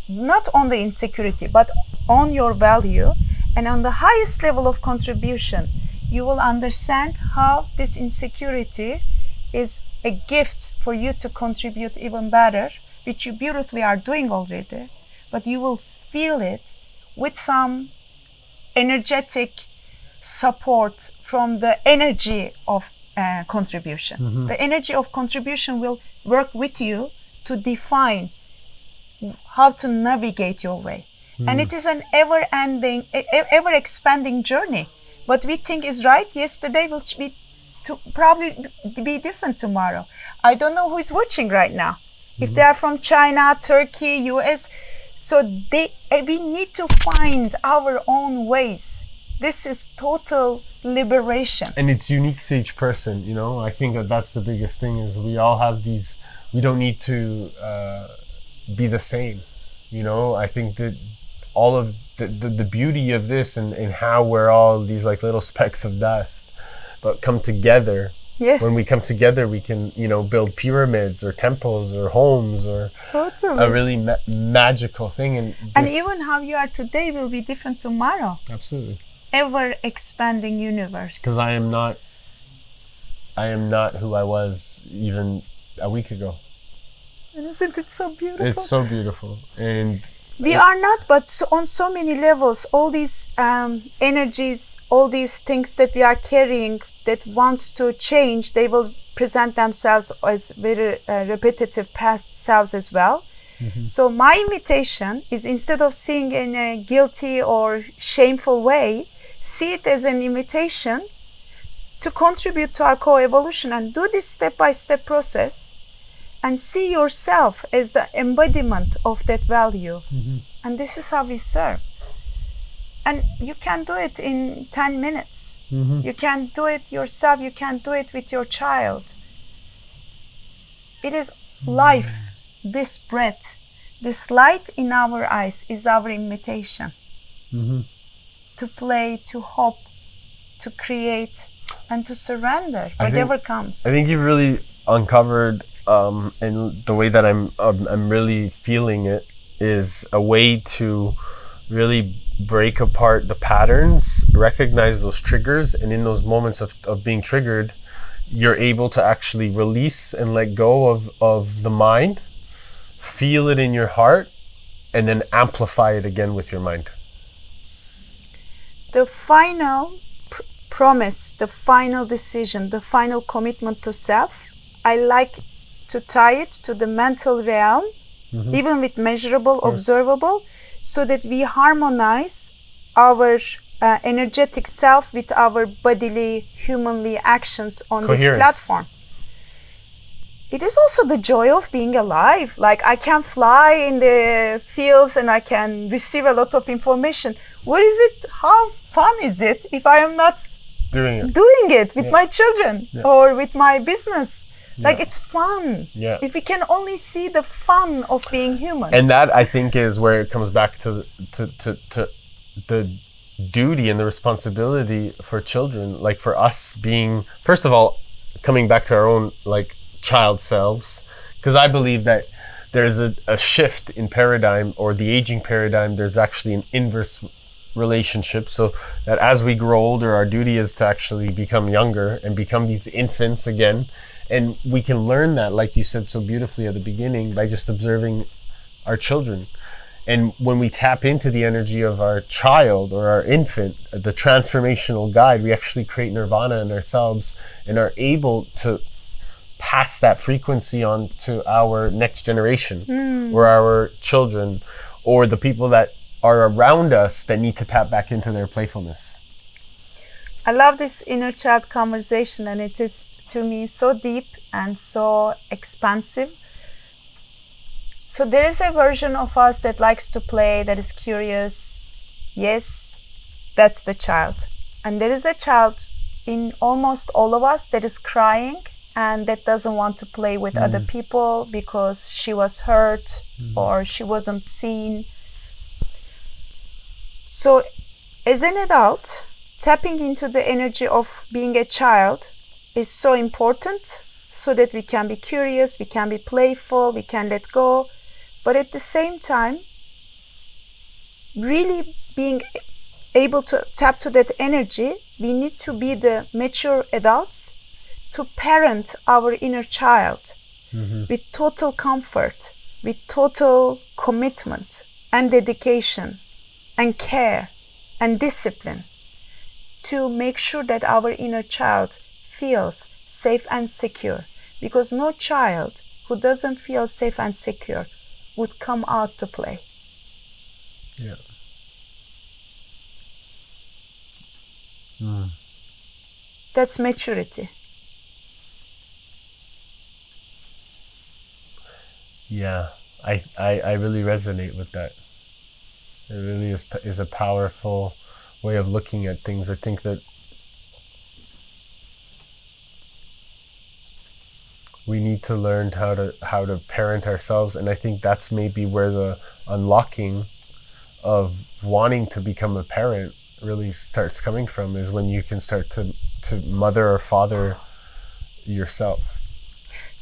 Speaker 2: not on the insecurity, but on your value. And on the highest level of contribution, you will understand how this insecurity is a gift for you to contribute even better, which you beautifully are doing already, but you will feel it with some energetic support from the energy of contribution. The energy of contribution will work with you to define how to navigate your way. And it is an ever-ending, ever-expanding journey. What we think is right yesterday will probably be different tomorrow. I don't know who is watching right now. If they are from China, Turkey, US, so we need to find our own ways. This is total liberation. And
Speaker 1: it's unique to each person, you know. I think that's the biggest thing, is we all have these, we don't need to be the same, you know. I think that all of the beauty of this and how we're all these like little specks of dust, but come together.
Speaker 2: Yes.
Speaker 1: When we come together, we can, you know, build pyramids or temples or homes or a really magical thing.
Speaker 2: And even how you are today will be different tomorrow.
Speaker 1: Absolutely.
Speaker 2: Ever expanding universe.
Speaker 1: Because I am not who I was even a week ago.
Speaker 2: And isn't it so beautiful?
Speaker 1: It's so beautiful. And
Speaker 2: we are not, but on so many levels, all these energies, all these things that we are carrying that wants to change, they will present themselves as very repetitive past selves as well. So my invitation is, instead of seeing in a guilty or shameful way, see it as an invitation to contribute to our co-evolution and do this step-by-step process and see yourself as the embodiment of that value. And this is how we serve. And you can do it in 10 minutes. You can do it yourself. You can do it with your child. It is life, this breath, this light in our eyes is our invitation to play, to hope, to create, and to surrender whatever comes.
Speaker 1: I think you've really uncovered, and the way that I'm really feeling it is a way to really break apart the patterns, recognize those triggers, and in those moments of being triggered, you're able to actually release and let go of the mind, feel it in your heart, and then amplify it again with your mind.
Speaker 2: The final promise, the final decision, the final commitment to self, I like to tie it to the mental realm even with measurable, observable, so that we harmonize our energetic self with our bodily, humanly actions on this platform. It is also the joy of being alive. Like, I can fly in the fields and I can receive a lot of information. What is it? How fun is it if I am not doing it with my children or with my business? Like, it's fun. If we can only see the fun of being human.
Speaker 1: And that, I think, is where it comes back to the duty and the responsibility for children, like for us being, first of all, coming back to our own like child selves, because I believe that there's a shift in paradigm, or the aging paradigm. There's actually an inverse relationship, so that as we grow older, our duty is to actually become younger and become these infants again. And we can learn that, like you said so beautifully at the beginning, by just observing our children. And when we tap into the energy of our child or our infant, the transformational guide, we actually create nirvana in ourselves and are able to pass that frequency on to our next generation or our children or the people that are around us that need to tap back into their playfulness.
Speaker 2: I love this inner child conversation, and it is to me so deep and so expansive. So there is a version of us that likes to play, that is curious. Yes, that's the child. And there is a child in almost all of us that is crying and that doesn't want to play with other people because she was hurt or she wasn't seen. So as an adult, tapping into the energy of being a child is so important, so that we can be curious, we can be playful, we can let go. But at the same time, really being able to tap to that energy, we need to be the mature adults to parent our inner child with total comfort, with total commitment and dedication and care and discipline, to make sure that our inner child feels safe and secure. Because no child who doesn't feel safe and secure would come out to play.
Speaker 1: Yeah.
Speaker 2: That's maturity.
Speaker 1: Yeah, I really resonate with that. It really is a powerful way of looking at things. I think that we need to learn how to parent ourselves, and I think that's maybe where the unlocking of wanting to become a parent really starts coming from, is when you can start to mother or father yourself.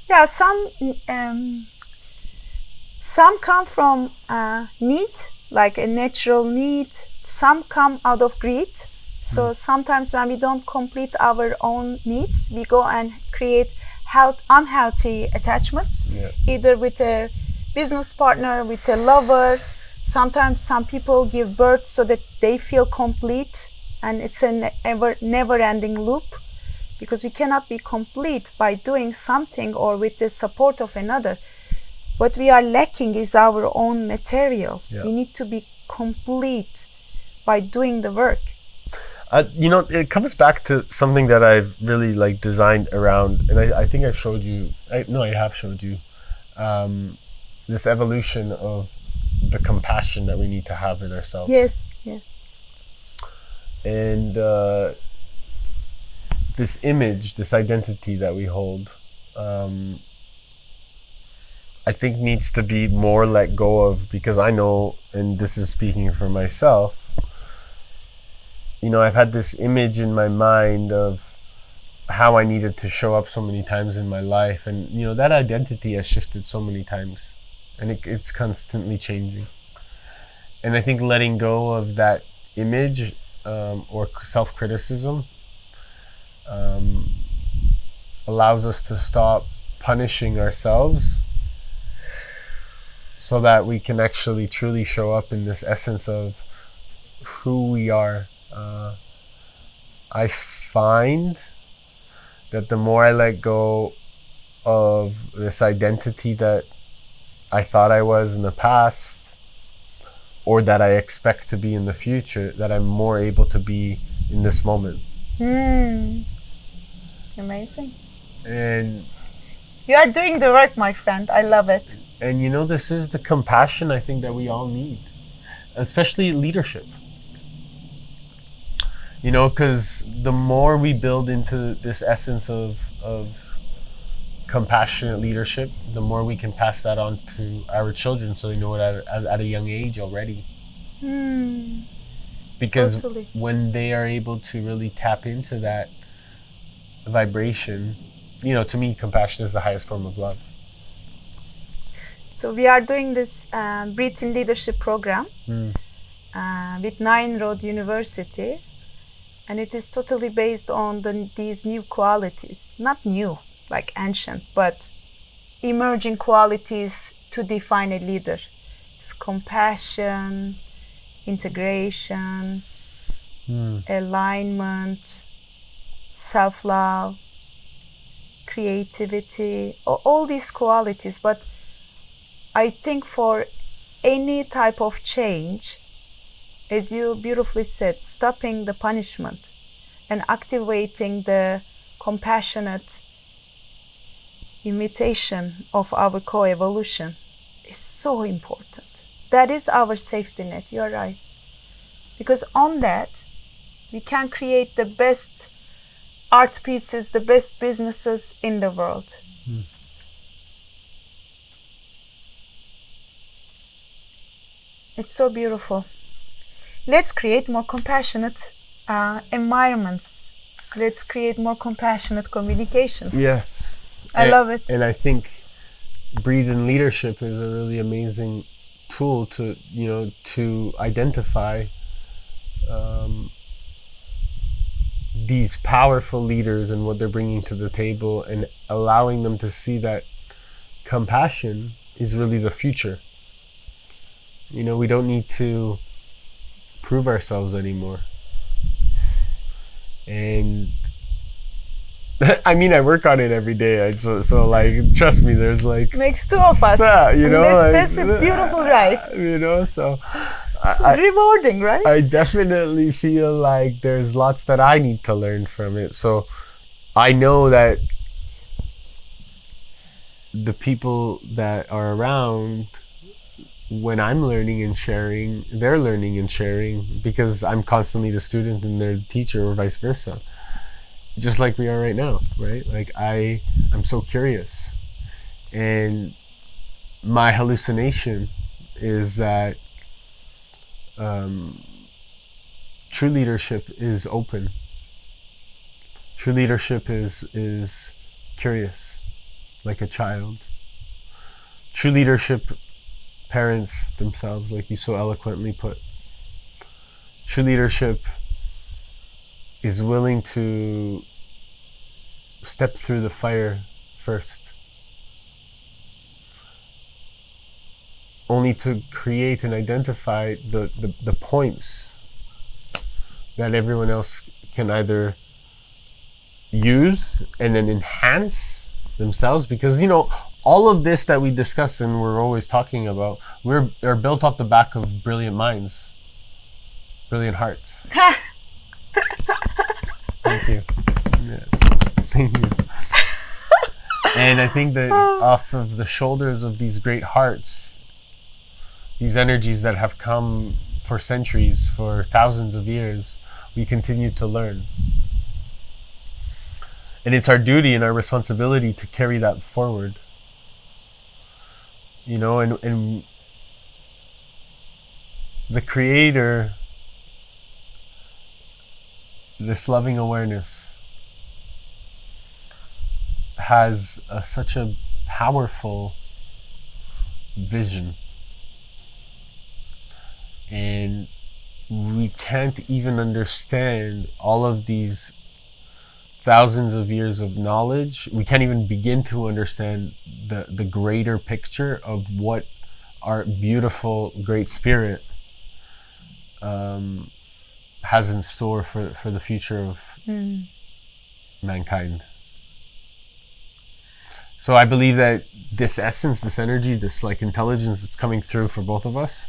Speaker 2: Yeah, some come from need, like a natural need. Some come out of greed. So sometimes when we don't complete our own needs, we go and create unhealthy attachments, either with a business partner, with a lover. Sometimes some people give birth so that they feel complete, and it's a never-ending loop, because we cannot be complete by doing something or with the support of another. What we are lacking is our own material. We need to be complete by doing the work.
Speaker 1: It comes back to something that I've really designed around, and I think I've showed you. I have showed you this evolution of the compassion that we need to have in ourselves.
Speaker 2: Yes.
Speaker 1: And this image, this identity that we hold, I think needs to be more let go of, because I know, and this is speaking for myself, I've had this image in my mind of how I needed to show up so many times in my life, and that identity has shifted so many times, and it's constantly changing. And I think letting go of that image or self-criticism allows us to stop punishing ourselves, so that we can actually truly show up in this essence of who we are. I find that the more I let go of this identity that I thought I was in the past, or that I expect to be in the future, that I'm more able to be in this moment.
Speaker 2: Amazing.
Speaker 1: And
Speaker 2: You are doing the work, my friend. I love it.
Speaker 1: and you know, this is the compassion I think that we all need, especially leadership. You know, because the more we build into this essence of compassionate leadership, the more we can pass that on to our children, so they know it at a young age already. Because
Speaker 2: Totally.
Speaker 1: when they are able to really tap into that vibration, you know, to me, compassion is the highest form of love.
Speaker 2: So we are doing this Breathe in Leadership program with Nine Road University, and it is totally based on these new qualities. Not new, like ancient, but emerging qualities to define a leader. It's compassion, integration, alignment, self-love, creativity, all these qualities. But I think for any type of change, as you beautifully said, stopping the punishment and activating the compassionate imitation of our co-evolution is so important. That is our safety net, you're right. Because on that, we can create the best art pieces, the best businesses in the world. It's so beautiful. Let's create more compassionate environments. Let's create more compassionate communications.
Speaker 1: Yes.
Speaker 2: I love it.
Speaker 1: And I think Breathe in Leadership is a really amazing tool to, you know, to identify these powerful leaders and what they're bringing to the table, and allowing them to see that compassion is really the future. You know, we don't need to prove ourselves anymore. And I mean, I work on it every day. So like, trust me, there's like,
Speaker 2: makes two of us.
Speaker 1: You know,
Speaker 2: that's a beautiful ride.
Speaker 1: You know, so
Speaker 2: rewarding, right?
Speaker 1: I definitely feel like there's lots that I need to learn from it. So I know that the people that are around, when I'm learning and sharing, they're learning and sharing, because I'm constantly the student and they're the teacher, or vice versa. Just like we are right now, right? Like I'm so curious. And my hallucination is that true leadership is open. True leadership is curious, like a child. True leadership parents themselves, like you so eloquently put. True leadership is willing to step through the fire first, only to create and identify the points that everyone else can either use and then enhance themselves. Because, you know, all of this that we discuss and we're always talking about, they're built off the back of brilliant minds, brilliant hearts. Thank you. Yeah. Thank you. And I think that off of the shoulders of these great hearts, these energies that have come for centuries, for thousands of years, we continue to learn. And it's our duty and our responsibility to carry that forward. You know, and the Creator, this loving awareness, has such a powerful vision. And we can't even understand all of these thousands of years of knowledge. We can't even begin to understand the greater picture of what our beautiful Great Spirit has in store for the future of mankind. So I believe that this essence, this energy, this like intelligence that's coming through for both of us.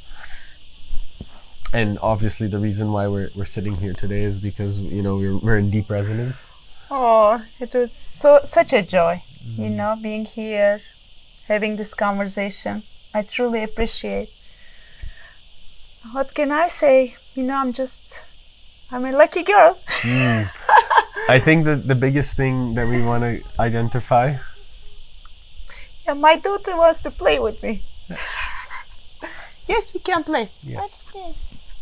Speaker 1: And obviously the reason why we're sitting here today is because, you know, we're in deep resonance.
Speaker 2: Oh, it was such a joy, you know, being here, having this conversation. I truly appreciate. What can I say? You know, I'm a lucky girl.
Speaker 1: I think that the biggest thing that we want to identify.
Speaker 2: Yeah, my daughter wants to play with me. Yes, we can play.
Speaker 1: Yes.
Speaker 2: What's this?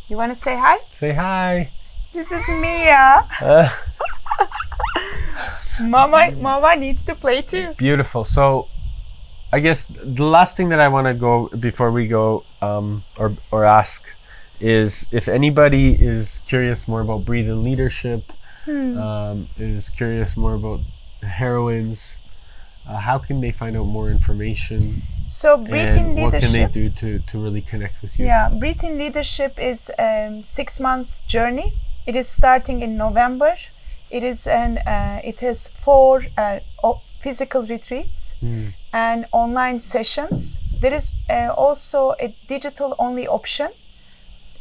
Speaker 2: You want to say hi?
Speaker 1: Say hi.
Speaker 2: This is Mia. Mama needs to play too.
Speaker 1: Beautiful. So, I guess the last thing that I want to go before we go, or ask, is if anybody is curious more about Breathe in Leadership, is curious more about heroines, how can they find out more information?
Speaker 2: So Breathe in Leadership.
Speaker 1: What can they do to really connect with you?
Speaker 2: Yeah, Breathe in Leadership is 6 months journey. It is starting in November. It has 4 physical retreats and online sessions. There is also a digital only option.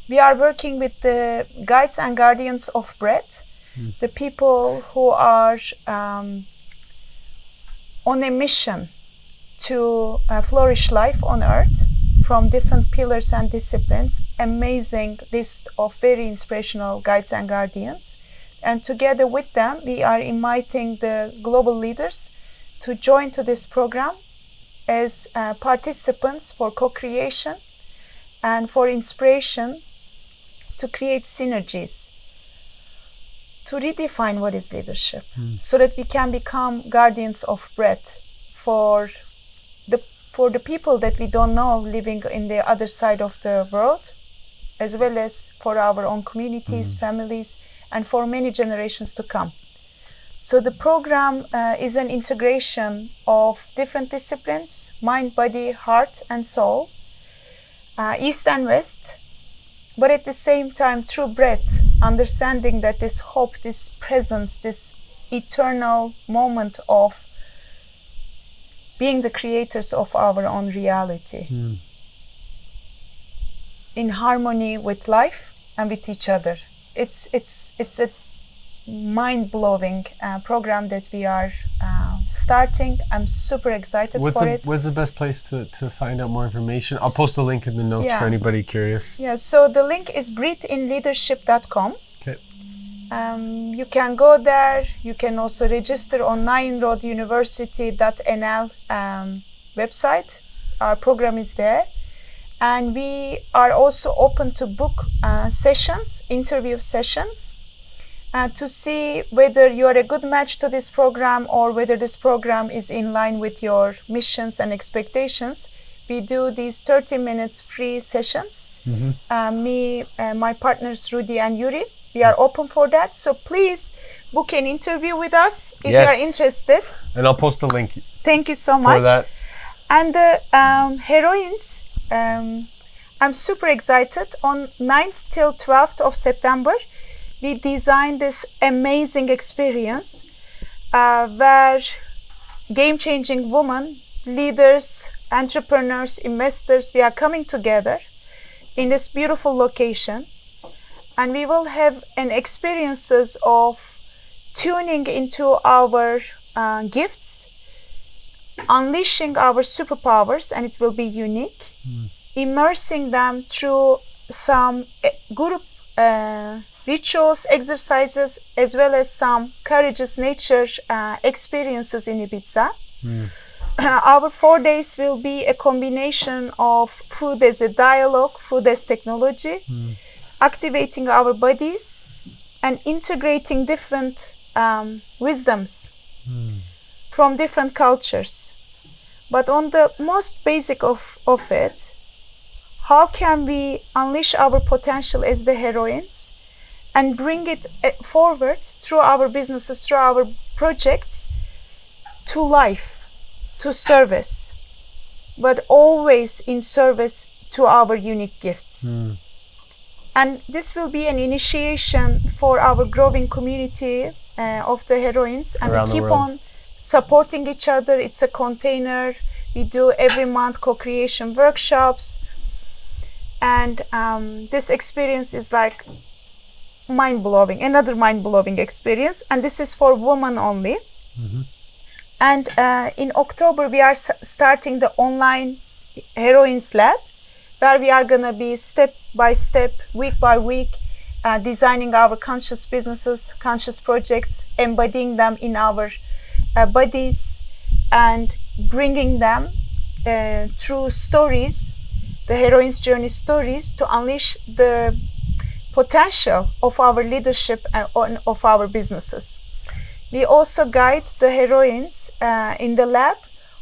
Speaker 2: We are working with the guides and guardians of breath, the people who are on a mission to flourish life on earth from different pillars and disciplines. Amazing list of very inspirational guides and guardians. And together with them, we are inviting the global leaders to join to this program as participants for co-creation and for inspiration to create synergies, to redefine what is leadership, so that we can become guardians of breath for the people that we don't know living in the other side of the world, as well as for our own communities, families, and for many generations to come. So the program is an integration of different disciplines: mind, body, heart, and soul, east and west, but at the same time through breath, understanding that this hope, this presence, this eternal moment of being the creators of our own reality, in harmony with life and with each other. It's a mind-blowing program that we are starting. I'm super excited for it.
Speaker 1: What's the best place to find out more information? I'll post a link in the notes for anybody curious.
Speaker 2: Yeah, so the link is breatheinleadership.com.
Speaker 1: Okay.
Speaker 2: You can go there. You can also register on nineroaduniversity.nl website. Our program is there. And we are also open to book sessions, interview sessions, to see whether you are a good match to this program or whether this program is in line with your missions and expectations. We do these 30 minutes free sessions. Me, my partners Rudy and Yuri, we are open for that. So please book an interview with us if you are interested.
Speaker 1: And I'll post a link.
Speaker 2: Thank you so much.
Speaker 1: For that.
Speaker 2: And the heroines, I'm super excited. On 9th till 12th of September, we designed this amazing experience where game-changing women, leaders, entrepreneurs, investors, we are coming together in this beautiful location, and we will have an experiences of tuning into our gifts, unleashing our superpowers, and it will be unique, immersing them through some group rituals, exercises, as well as some courageous nature experiences in Ibiza. Our 4 days will be a combination of food as a dialogue, food as technology, activating our bodies, and integrating different wisdoms from different cultures. But on the most basic of it, how can we unleash our potential as the heroines and bring it forward through our businesses, through our projects, to life, to service, but always in service to our unique gifts. And this will be an initiation for our growing community of the heroines, and we keep on supporting each other. It's a container. We do every month co-creation workshops. And this experience is like mind-blowing, another mind-blowing experience. And this is for women only.
Speaker 1: Mm-hmm.
Speaker 2: And in October, we are starting the online Heroines Lab, where we are going to be step by step, week by week, designing our conscious businesses, conscious projects, embodying them in our bodies, and bringing them through stories, the heroine's journey stories, to unleash the potential of our leadership and of our businesses. We also guide the heroines in the lab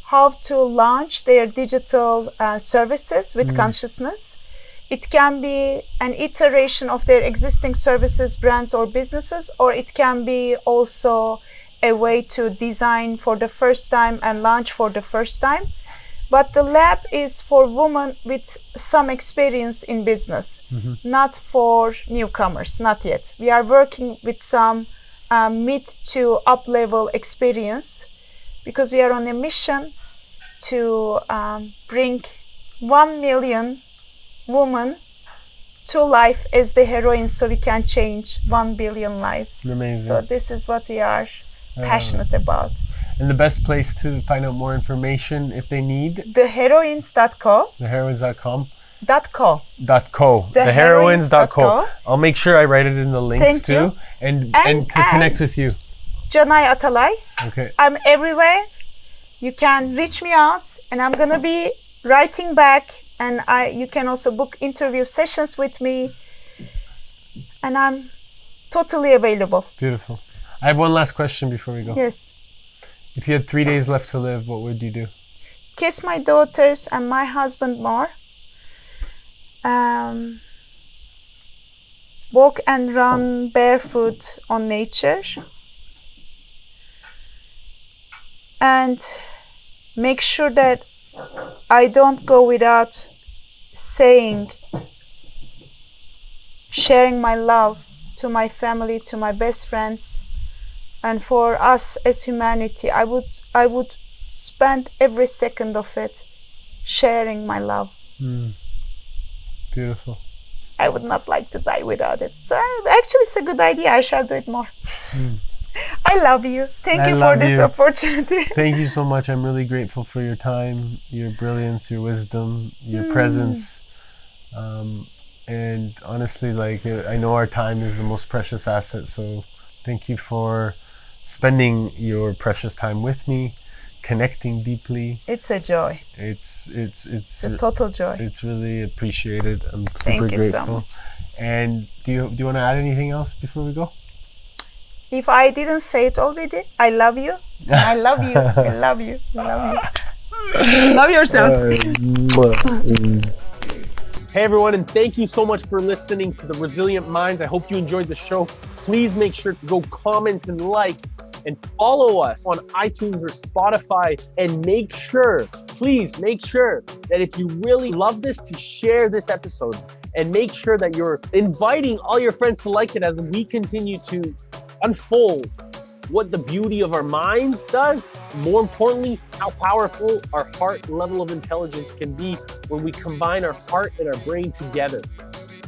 Speaker 2: how to launch their digital services with consciousness. It can be an iteration of their existing services, brands, or businesses, or it can be also a way to design for the first time and launch for the first time. But the lab is for women with some experience in business, not for newcomers, not yet. We are working with some mid to up level experience, because we are on a mission to bring 1 million women to life as the heroines, so we can change 1 billion lives.
Speaker 1: Amazing.
Speaker 2: So this is what we are passionate about.
Speaker 1: And the best place to find out more information if they need?
Speaker 2: Theheroines.co.
Speaker 1: Theheroines.com.
Speaker 2: .co.
Speaker 1: .co. Theheroines.co. I'll make sure I write it in the links.
Speaker 2: Thank
Speaker 1: too.
Speaker 2: You.
Speaker 1: And to connect with you.
Speaker 2: Canay Atalay.
Speaker 1: Okay.
Speaker 2: I'm everywhere. You can reach me out, and I'm gonna be writing back. And you can also book interview sessions with me, and I'm totally available.
Speaker 1: Beautiful. I have one last question before we go.
Speaker 2: Yes.
Speaker 1: If you had 3 days left to live, what would you do?
Speaker 2: Kiss my daughters and my husband more. Walk and run barefoot on nature. And make sure that I don't go without sharing my love to my family, to my best friends, and for us as humanity. I would spend every second of it sharing my love.
Speaker 1: Beautiful.
Speaker 2: I would not like to die without it. So actually, it's a good idea. I shall do it more. I love you. Thank you for this opportunity.
Speaker 1: Thank you so much. I'm really grateful for your time, your brilliance, your wisdom, your presence. And honestly, like, I know our time is the most precious asset. So thank you for spending your precious time with me, connecting deeply.
Speaker 2: It's a joy.
Speaker 1: It's
Speaker 2: a total joy.
Speaker 1: It's really appreciated. I'm super
Speaker 2: Thank you
Speaker 1: grateful.
Speaker 2: So much.
Speaker 1: And do you want to add anything else before we go?
Speaker 2: If I didn't say it already, I love you. I love you. I love you. I love you. Love yourselves.
Speaker 1: Hey everyone, and thank you so much for listening to The Resilient Minds. I hope you enjoyed the show. Please make sure to go comment and like and follow us on iTunes or Spotify, and please make sure that if you really love this, to share this episode, and make sure that you're inviting all your friends to like it as we continue to unfold what the beauty of our minds does. More importantly, how powerful our heart level of intelligence can be when we combine our heart and our brain together.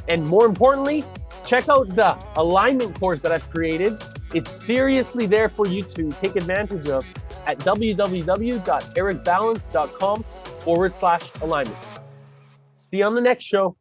Speaker 1: And more importantly, check out the alignment course that I've created. It's seriously there for you to take advantage of at www.ericbalance.com/alignment. See you on the next show.